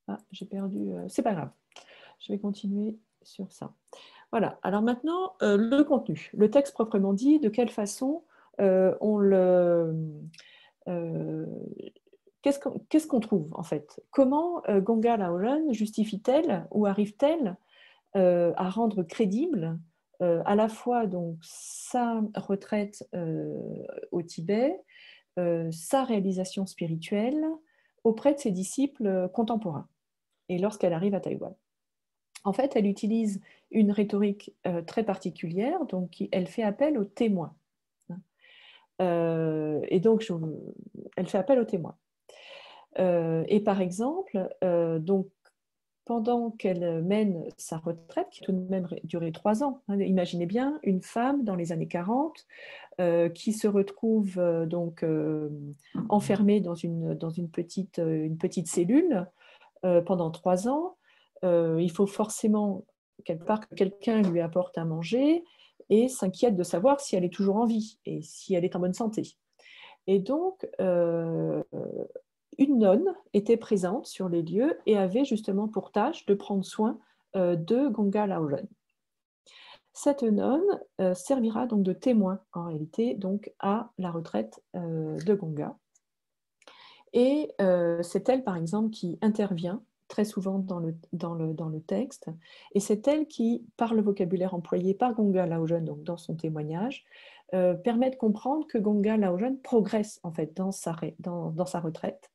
Ah, j'ai perdu. C'est pas grave. Je vais continuer sur ça. Voilà. Alors maintenant, le contenu, le texte proprement dit, de quelle façon on le... qu'est-ce qu'on trouve en fait? Comment Gonga Laoren justifie-t-elle ou arrive-t-elle à rendre crédible à la fois donc, sa retraite au Tibet, sa réalisation spirituelle auprès de ses disciples contemporains et lorsqu'elle arrive à Taïwan? En fait, elle utilise une rhétorique très particulière, donc elle fait appel aux témoins. Et donc, elle fait appel aux témoins. Et par exemple, donc, pendant qu'elle mène sa retraite, qui a tout de même duré 3 ans, imaginez bien une femme dans les années 40 qui se retrouve donc enfermée dans une petite cellule pendant 3 ans. Il faut forcément quelque part que quelqu'un lui apporte à manger et s'inquiète de savoir si elle est toujours en vie et si elle est en bonne santé. Et donc, une nonne était présente sur les lieux et avait justement pour tâche de prendre soin de Gonga Laoren. Cette nonne servira donc de témoin en réalité donc à la retraite de Gonga. Et c'est elle par exemple qui intervient très souvent dans le texte, et c'est elle qui, par le vocabulaire employé par Gonga Laoren donc dans son témoignage, permet de comprendre que Gonga Laoren progresse en fait dans sa retraite.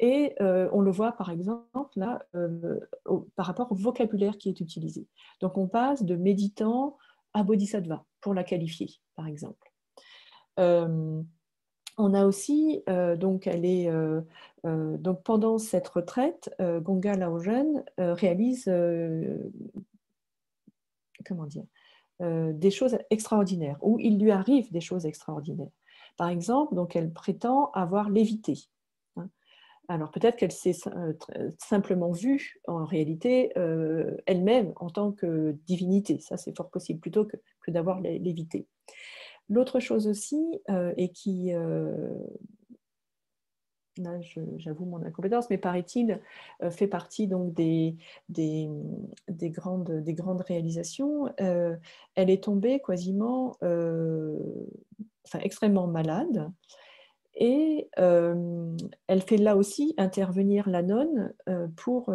Et on le voit par exemple là, par rapport au vocabulaire qui est utilisé. Donc on passe de méditant à bodhisattva, pour la qualifier, par exemple. On a aussi, donc pendant cette retraite, Gonga Laoren réalise comment dire, des choses extraordinaires, ou il lui arrive des choses extraordinaires. Par exemple, donc elle prétend avoir lévité. Alors peut-être qu'elle s'est simplement vue en réalité elle-même en tant que divinité, ça c'est fort possible, plutôt que d'avoir lévité. L'autre chose aussi, et qui, là j'avoue mon incompétence, mais paraît-il, fait partie donc des grandes réalisations, elle est tombée quasiment, extrêmement malade. Et elle fait là aussi intervenir la nonne pour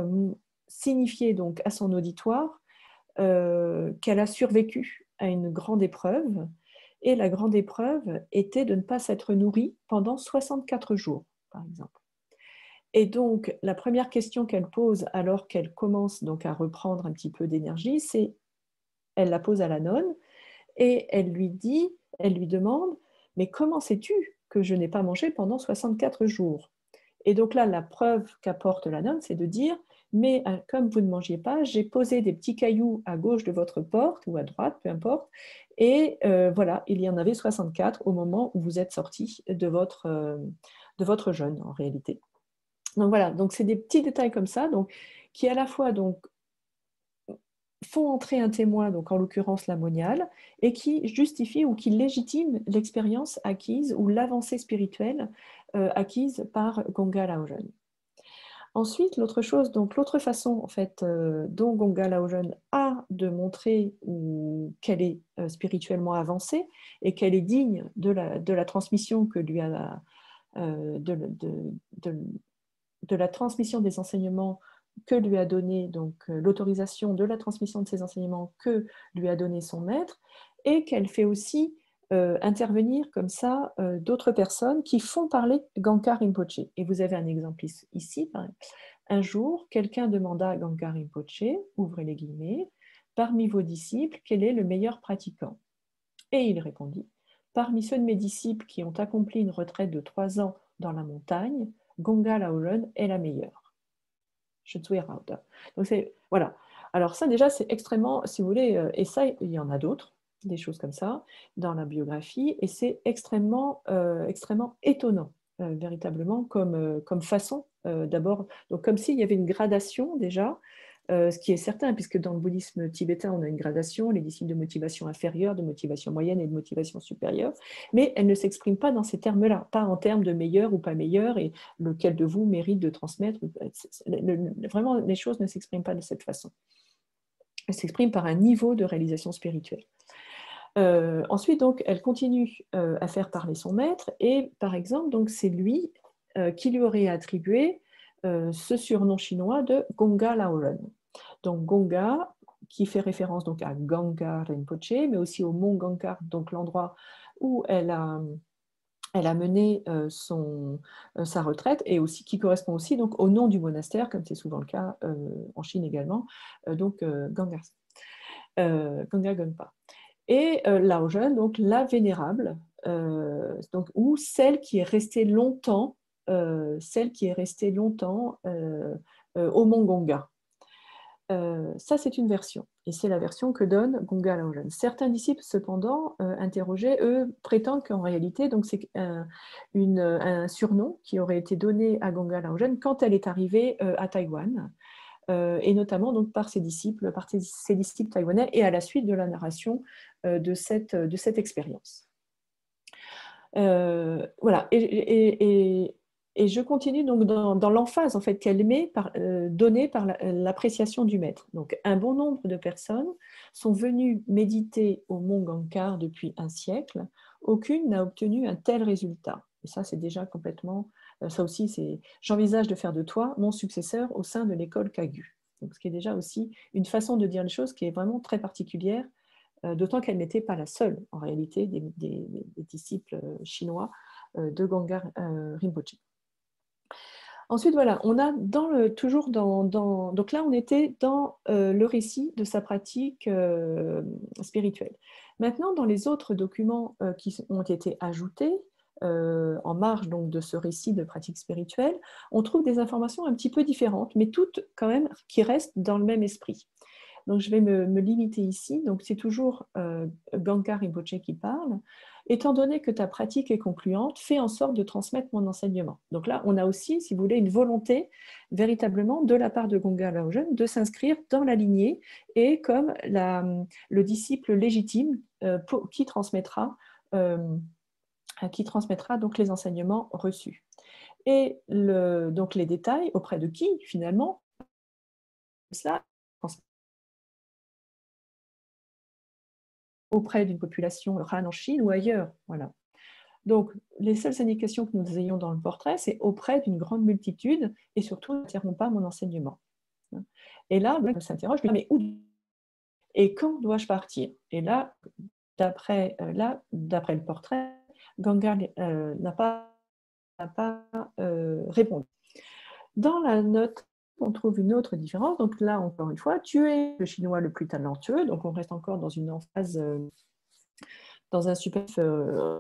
signifier donc à son auditoire qu'elle a survécu à une grande épreuve. Et la grande épreuve était de ne pas s'être nourrie pendant 64 jours, par exemple. Et donc, la première question qu'elle pose alors qu'elle commence donc à reprendre un petit peu d'énergie, c'est, elle la pose à la nonne et elle lui demande, mais comment sais-tu que je n'ai pas mangé pendant 64 jours? Et donc là, la preuve qu'apporte la nonne, c'est de dire, mais comme vous ne mangiez pas, j'ai posé des petits cailloux à gauche de votre porte ou à droite, peu importe, et voilà, il y en avait 64 au moment où vous êtes sorti de votre jeûne en réalité. Donc voilà, donc c'est des petits détails comme ça, donc, qui à la fois donc, font entrer un témoin, donc en l'occurrence la moniale, et qui justifie ou qui légitime l'expérience acquise ou l'avancée spirituelle acquise par Gonga Laoren. Ensuite, l'autre chose, donc l'autre façon en fait dont Gonga Laoren a de montrer qu'elle est spirituellement avancée et qu'elle est digne de la transmission que lui a de la transmission des enseignements que lui a donné, donc l'autorisation de la transmission de ces enseignements que lui a donné son maître, et qu'elle fait aussi intervenir comme ça d'autres personnes qui font parler Gangkar Rinpoche. Et vous avez un exemple ici. Un jour, quelqu'un demanda à Gangkar Rinpoche, ouvrez les guillemets, parmi vos disciples, quel est le meilleur pratiquant? Et il répondit, parmi ceux de mes disciples qui ont accompli une retraite de 3 ans dans la montagne, Gonga Laoren est la meilleure. Donc voilà. Alors ça déjà c'est extrêmement, si vous voulez, et ça il y en a d'autres, des choses comme ça dans la biographie, et c'est extrêmement étonnant. véritablement comme façon, d'abord, donc comme s'il y avait une gradation déjà, ce qui est certain, puisque dans le bouddhisme tibétain, on a une gradation, les disciples de motivation inférieure, de motivation moyenne et de motivation supérieure, mais elle ne s'exprime pas dans ces termes-là, pas en termes de meilleur ou pas meilleur, et lequel de vous mérite de transmettre. Vraiment, les choses ne s'expriment pas de cette façon. Elles s'expriment par un niveau de réalisation spirituelle. Ensuite, donc, elle continue à faire parler son maître, et par exemple, donc, c'est lui qui lui aurait attribué ce surnom chinois de Gonga Laoren. Donc Gonga, qui fait référence donc à Ganga Rinpoche, mais aussi au mont Gangkar, donc l'endroit où elle a mené sa retraite, et aussi qui correspond aussi donc au nom du monastère, comme c'est souvent le cas en Chine également, donc Ganga Gongpa. Et Lao Zhen, donc la vénérable, donc, ou celle qui est restée longtemps, au mont Gonga. Ça, c'est une version, et c'est la version que donne Gonga Laogen. Certains disciples, cependant, interrogés, eux, prétendent qu'en réalité, donc, c'est un surnom qui aurait été donné à Gonga Laogen quand elle est arrivée à Taïwan, et notamment donc, par ses disciples taïwanais, et à la suite de la narration de cette expérience. Voilà, et je continue donc dans l'emphase en fait, qu'elle met donnée par l'appréciation du maître. Donc, un bon nombre de personnes sont venues méditer au mont Gangkar depuis un siècle. Aucune n'a obtenu un tel résultat. Et ça, c'est déjà complètement... Ça aussi, c'est j'envisage de faire de toi mon successeur au sein de l'école Kagyu. Donc, ce qui est déjà aussi une façon de dire les choses qui est vraiment très particulière, d'autant qu'elle n'était pas la seule, en réalité, des disciples chinois de Gangkar Rinpoche. Ensuite, voilà, on a donc là, on était dans le récit de sa pratique spirituelle. Maintenant, dans les autres documents qui ont été ajoutés, en marge donc, de ce récit de pratique spirituelle, on trouve des informations un petit peu différentes, mais toutes quand même qui restent dans le même esprit. Donc, je vais me limiter ici. Donc, c'est toujours Gangkar Rinpoche qui parle. Étant donné que ta pratique est concluante, fais en sorte de transmettre mon enseignement. Donc là, on a aussi, si vous voulez, une volonté véritablement de la part de Gonga Laogen de s'inscrire dans la lignée et comme le disciple légitime qui transmettra donc les enseignements reçus. Et donc les détails, auprès de qui finalement cela, auprès d'une population Han en Chine ou ailleurs. Voilà. Donc, les seules indications que nous ayons dans le portrait, c'est auprès d'une grande multitude et surtout, n'interromps pas mon enseignement. Et là, on s'interroge, mais où et quand dois-je partir? Et là, d'après le portrait, Ganga n'a pas répondu. Dans la note, on trouve une autre différence. Donc là, encore une fois, tu es le chinois le plus talentueux. Donc on reste encore dans une emphase, dans un super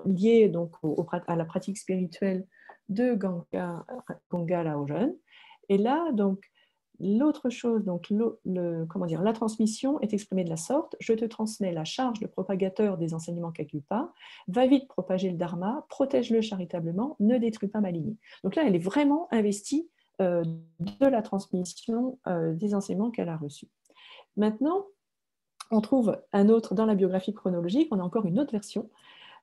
lié donc à la pratique spirituelle de Gonga Laogen. Et là, donc, l'autre chose, donc la transmission est exprimée de la sorte: je te transmets la charge de propagateur des enseignements Kagyupa, va vite propager le Dharma, protège-le charitablement, ne détruis pas ma lignée. Donc là, elle est vraiment investie de la transmission des enseignements qu'elle a reçus. Maintenant, on trouve dans la biographie chronologique, on a encore une autre version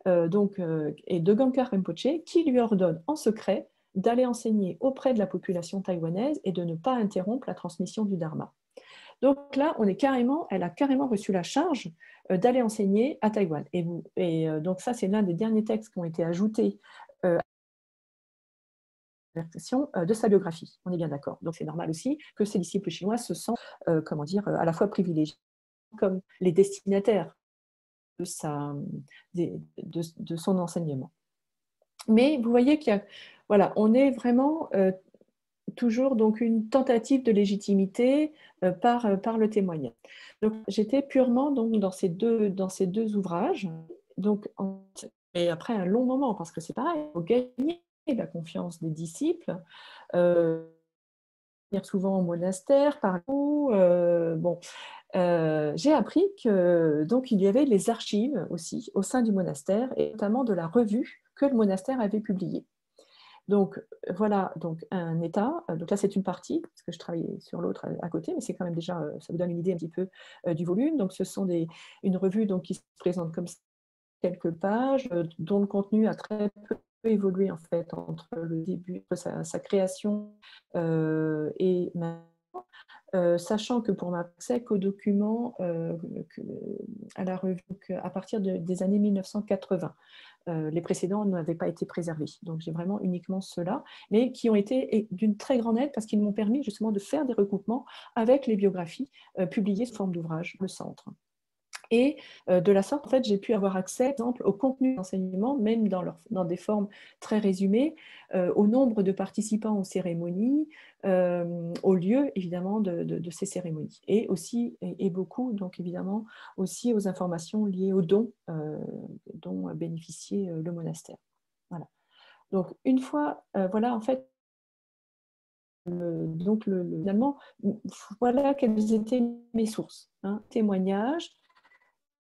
et de Gangkar Rinpoche qui lui ordonne en secret d'aller enseigner auprès de la population taïwanaise et de ne pas interrompre la transmission du Dharma. Donc là, elle a carrément reçu la charge d'aller enseigner à Taïwan. Donc ça, c'est l'un des derniers textes qui ont été ajoutés à la version de sa biographie. On est bien d'accord. Donc c'est normal aussi que ses disciples chinois se sentent, à la fois privilégiés comme les destinataires de son enseignement. Mais vous voyez on est vraiment toujours donc une tentative de légitimité par le témoignage. Donc j'étais purement donc dans ces deux ouvrages. Donc et après un long moment, parce que c'est pareil, il faut gagner la confiance des disciples. Souvent au monastère, j'ai appris que donc il y avait les archives aussi au sein du monastère, et notamment de la revue que le monastère avait publiée. Donc, voilà, donc un état. Donc là, c'est une partie, parce que je travaillais sur l'autre à côté, mais c'est quand même déjà, ça vous donne une idée un petit peu du volume. Donc, ce sont une revue donc, qui se présente comme ça, quelques pages, dont le contenu a très peu évolué en fait entre le début, sa création et maintenant. Sachant que pour ma accès qu'aux documents à la revue à partir des années 1980. Les précédents n'avaient pas été préservés. Donc j'ai vraiment uniquement ceux-là, mais qui ont été d'une très grande aide parce qu'ils m'ont permis justement de faire des recoupements avec les biographies publiées sous forme d'ouvrage, le centre. Et de la sorte, en fait, j'ai pu avoir accès, par exemple, au contenu d'enseignement, même dans des formes très résumées, au nombre de participants aux cérémonies, au lieu, évidemment, de ces cérémonies. Et aussi, et beaucoup, donc évidemment, aussi aux informations liées aux dons dont bénéficiait le monastère. Voilà. Donc, une fois, voilà, en fait, finalement, voilà quelles étaient mes sources. Hein, témoignages,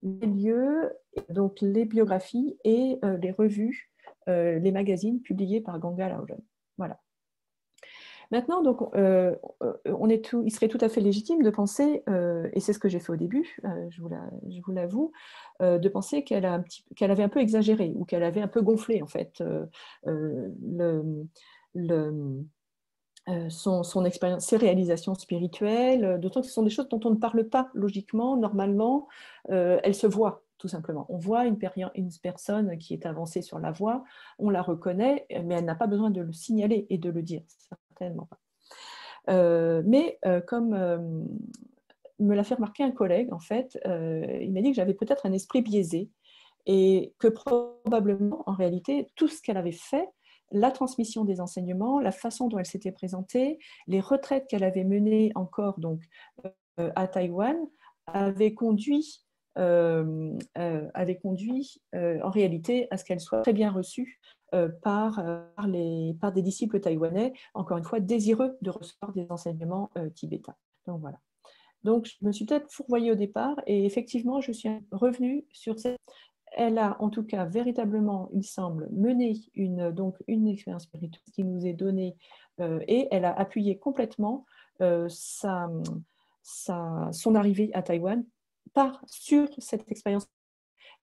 les lieux, donc les biographies et les revues, les magazines publiés par Ganga Laujan. Voilà. Maintenant, donc, il serait tout à fait légitime de penser, et c'est ce que j'ai fait au début, je vous l'avoue, de penser qu'elle avait un peu exagéré ou qu'elle avait un peu gonflé en fait son expérience, ses réalisations spirituelles, d'autant que ce sont des choses dont on ne parle pas logiquement, normalement, elles se voient tout simplement. On voit une personne qui est avancée sur la voie, on la reconnaît, mais elle n'a pas besoin de le signaler et de le dire, certainement pas. Mais comme me l'a fait remarquer un collègue, en fait, il m'a dit que j'avais peut-être un esprit biaisé et que probablement, en réalité, tout ce qu'elle avait fait, la transmission des enseignements, la façon dont elle s'était présentée, les retraites qu'elle avait menées encore donc, à Taïwan, avait conduit en réalité à ce qu'elle soit très bien reçue par des disciples taïwanais, encore une fois, désireux de recevoir des enseignements tibétains. Donc voilà. Donc je me suis peut-être fourvoyée au départ et effectivement, je suis revenue sur cette... Elle a en tout cas véritablement, il semble, mené une expérience spirituelle qui nous est donnée et elle a appuyé complètement son arrivée à Taïwan sur cette expérience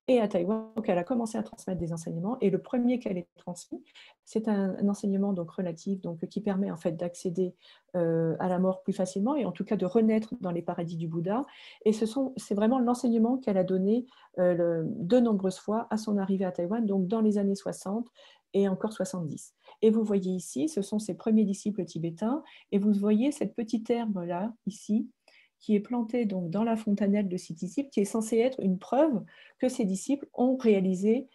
et à Taïwan. Donc, elle a commencé à transmettre des enseignements et le premier qu'elle ait transmis, c'est un enseignement donc, relatif donc, qui permet en fait d'accéder à la mort plus facilement et en tout cas de renaître dans les paradis du Bouddha. Et c'est vraiment l'enseignement qu'elle a donné de nombreuses fois à son arrivée à Taïwan, donc dans les années 60 et encore 70. Et vous voyez ici, ce sont ses premiers disciples tibétains et vous voyez cette petite herbe là, ici, qui est plantée donc dans la fontanelle de ses disciples, qui est censée être une preuve que ses disciples ont réalisé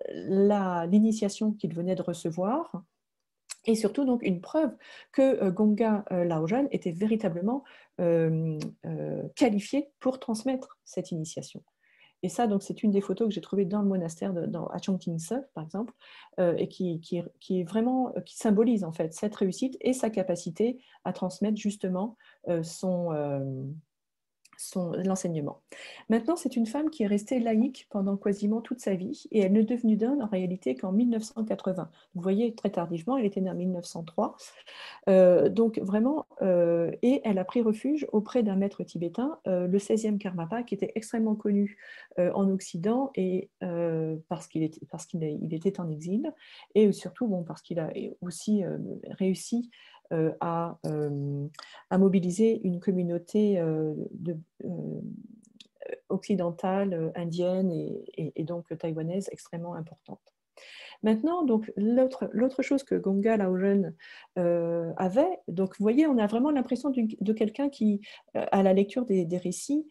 l'initiation qu'ils venaient de recevoir, et surtout donc une preuve que Gongpa Laojan était véritablement qualifié pour transmettre cette initiation. Et ça, donc, c'est une des photos que j'ai trouvées dans le monastère à Chongqingse, par exemple, et qui est vraiment, qui symbolise en fait cette réussite et sa capacité à transmettre justement l'enseignement. Maintenant, c'est une femme qui est restée laïque pendant quasiment toute sa vie et elle n'est devenue nonne en réalité qu'en 1980. Vous voyez, très tardivement, elle était née en 1903. Donc vraiment, et elle a pris refuge auprès d'un maître tibétain, le 16e Karmapa, qui était extrêmement connu en Occident et parce qu'il était en exil et surtout parce qu'il a aussi réussi à mobiliser une communauté occidentale, indienne et donc taïwanaise extrêmement importante. Maintenant, donc l'autre chose que Gongpa Laojan avait, donc vous voyez, on a vraiment l'impression de quelqu'un qui, à la lecture des récits,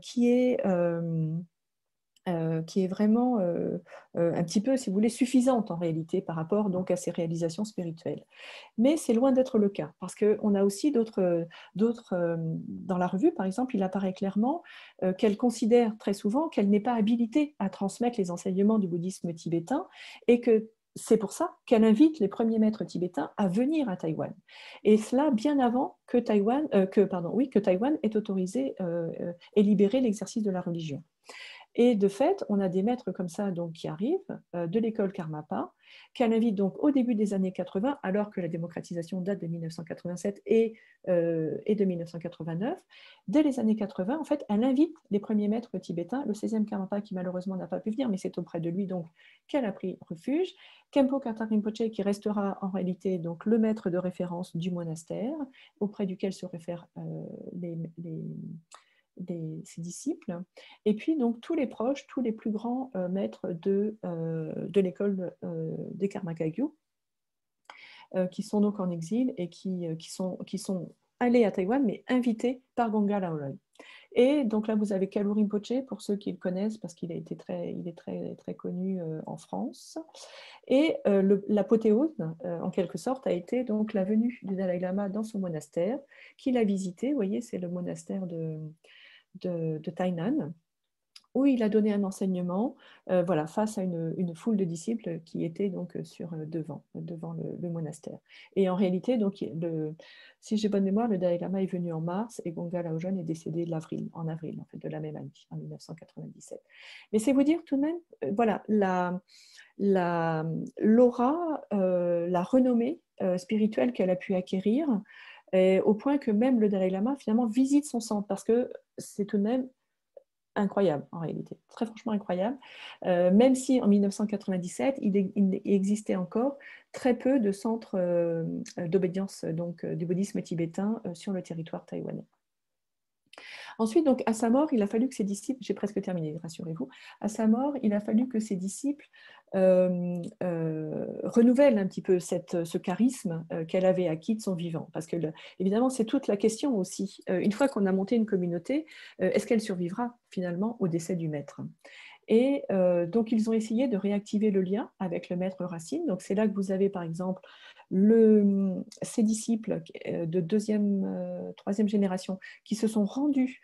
qui est vraiment un petit peu, si vous voulez, suffisante en réalité par rapport donc à ses réalisations spirituelles. Mais c'est loin d'être le cas, parce qu'on a aussi d'autres dans la revue, par exemple, il apparaît clairement qu'elle considère très souvent qu'elle n'est pas habilitée à transmettre les enseignements du bouddhisme tibétain et que c'est pour ça qu'elle invite les premiers maîtres tibétains à venir à Taïwan. Et cela bien avant que Taïwan ait autorisé et libéré l'exercice de la religion. Et de fait, on a des maîtres comme ça donc, qui arrivent de l'école Karmapa, qu'elle invite donc au début des années 80, alors que la démocratisation date de 1987 et de 1989. Dès les années 80, en fait, elle invite les premiers maîtres tibétains, le 16e Karmapa qui malheureusement n'a pas pu venir, mais c'est auprès de lui donc qu'elle a pris refuge, Khenpo Karthar Rinpoché qui restera en réalité donc le maître de référence du monastère, auprès duquel se réfèrent ses disciples, et puis donc tous les proches, tous les plus grands maîtres de l'école des Karma-Kagyu, qui sont donc en exil et qui sont allés à Taïwan, mais invités par Gongpa Laolön. Et donc là, vous avez Kalu Rinpoché, pour ceux qui le connaissent, parce qu'il est très connu en France. Et l'apothéose, en quelque sorte, a été donc la venue du Dalai Lama dans son monastère, qu'il a visité. Vous voyez, c'est le monastère de Tainan, où il a donné un enseignement voilà, face à une foule de disciples qui étaient donc devant le monastère. Et en réalité, donc, si j'ai bonne mémoire, le Dalai Lama est venu en mars et Gongpa Laolön est décédé en avril en fait, de la même année, en 1997. Mais c'est vous dire tout de même, voilà, l'aura, la renommée spirituelle qu'elle a pu acquérir, au point que même le Dalai Lama finalement visite son centre, parce que c'est tout de même incroyable en réalité, très franchement incroyable, même si en 1997, il existait encore très peu de centres d'obédience donc, du bouddhisme tibétain sur le territoire taïwanais. Ensuite, donc, à sa mort, il a fallu que ses disciples, j'ai presque terminé, rassurez-vous, à sa mort, il a fallu que ses disciples renouvellent un petit peu ce charisme qu'elle avait acquis de son vivant. Parce que, évidemment, c'est toute la question aussi. Une fois qu'on a monté une communauté, est-ce qu'elle survivra finalement au décès du maître ? Et donc, ils ont essayé de réactiver le lien avec le maître Racine. Donc, c'est là que vous avez, par exemple, ses disciples de deuxième, troisième génération qui se sont rendus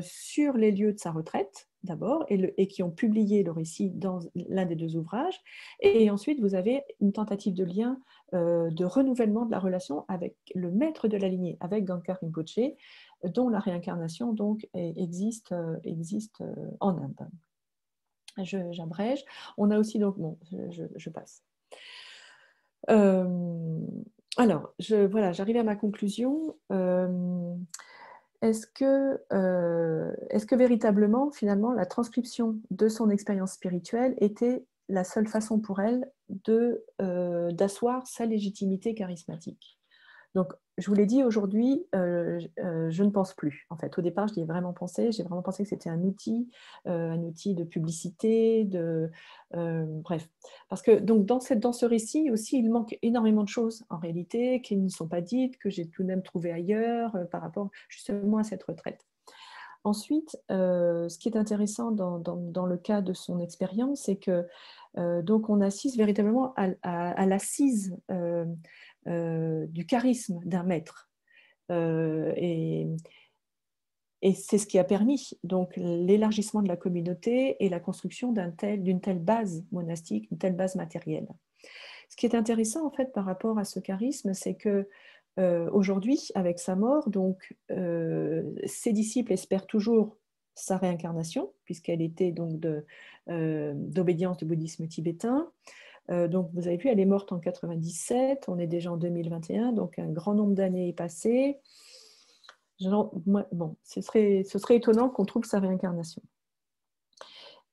sur les lieux de sa retraite, d'abord, et qui ont publié le récit dans l'un des deux ouvrages. Et ensuite, vous avez une tentative de lien, de renouvellement de la relation avec le maître de la lignée, avec Gangkar Rinpoché, dont la réincarnation donc, existe en Inde. J'abrège. On a aussi, donc, bon, je passe. Alors, voilà, j'arrive à ma conclusion. Est-ce que véritablement, finalement, la transcription de son expérience spirituelle était la seule façon pour elle d'asseoir sa légitimité charismatique ? Donc, je vous l'ai dit aujourd'hui, je ne pense plus. En fait, au départ, j'y ai vraiment pensé. J'ai vraiment pensé que c'était un outil de publicité, bref. Parce que donc, dans ce récit aussi, il manque énormément de choses en réalité qui ne sont pas dites, que j'ai tout de même trouvé ailleurs par rapport justement à cette retraite. Ensuite, ce qui est intéressant dans le cas de son expérience, c'est que donc on assiste véritablement à l'assise du charisme d'un maître. Et c'est ce qui a permis donc l'élargissement de la communauté et la construction d'une telle base monastique, une telle base matérielle. Ce qui est intéressant en fait par rapport à ce charisme, c'est que aujourd'hui, avec sa mort, donc ses disciples espèrent toujours sa réincarnation, puisqu'elle était donc d'obédience du bouddhisme tibétain. Donc vous avez vu, elle est morte en 97, on est déjà en 2021, donc un grand nombre d'années est passé. Bon, ce serait étonnant qu'on trouve sa réincarnation.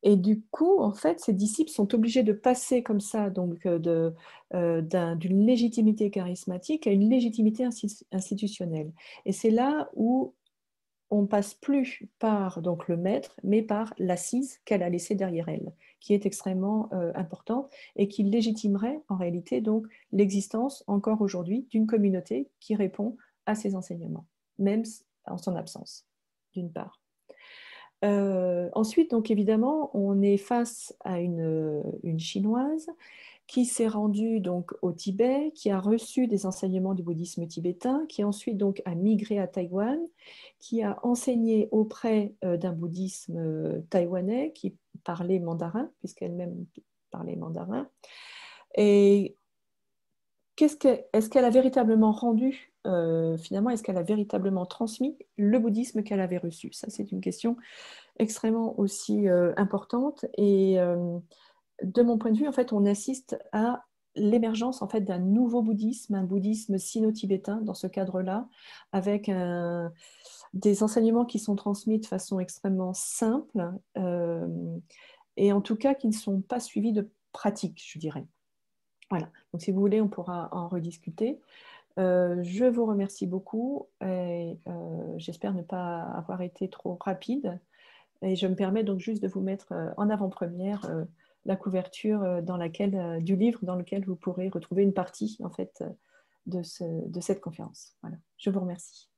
Et du coup, en fait, ces disciples sont obligés de passer comme ça, donc d'une légitimité charismatique à une légitimité institutionnelle. Et c'est là où on passe plus par donc, le maître, mais par l'assise qu'elle a laissée derrière elle, qui est extrêmement importante et qui légitimerait en réalité donc l'existence encore aujourd'hui d'une communauté qui répond à ses enseignements, même en son absence, d'une part. Ensuite, donc évidemment, on est face à une Chinoise qui s'est rendue donc au Tibet, qui a reçu des enseignements du bouddhisme tibétain, qui ensuite donc a migré à Taïwan, qui a enseigné auprès d'un bouddhisme taïwanais qui parlait mandarin, puisqu'elle-même parlait mandarin. Et est-ce qu'elle a véritablement rendu, finalement, est-ce qu'elle a véritablement transmis le bouddhisme qu'elle avait reçu? Ça, c'est une question extrêmement aussi importante. Et de mon point de vue, en fait, on assiste à l'émergence en fait d'un nouveau bouddhisme, un bouddhisme sino-tibétain dans ce cadre-là, avec des enseignements qui sont transmis de façon extrêmement simple et en tout cas qui ne sont pas suivis de pratique, je dirais. Voilà. Donc, si vous voulez, on pourra en rediscuter. Je vous remercie beaucoup et j'espère ne pas avoir été trop rapide. Et je me permets donc juste de vous mettre en avant-première la couverture du livre dans lequel vous pourrez retrouver une partie en fait, de cette conférence. Voilà. Je vous remercie.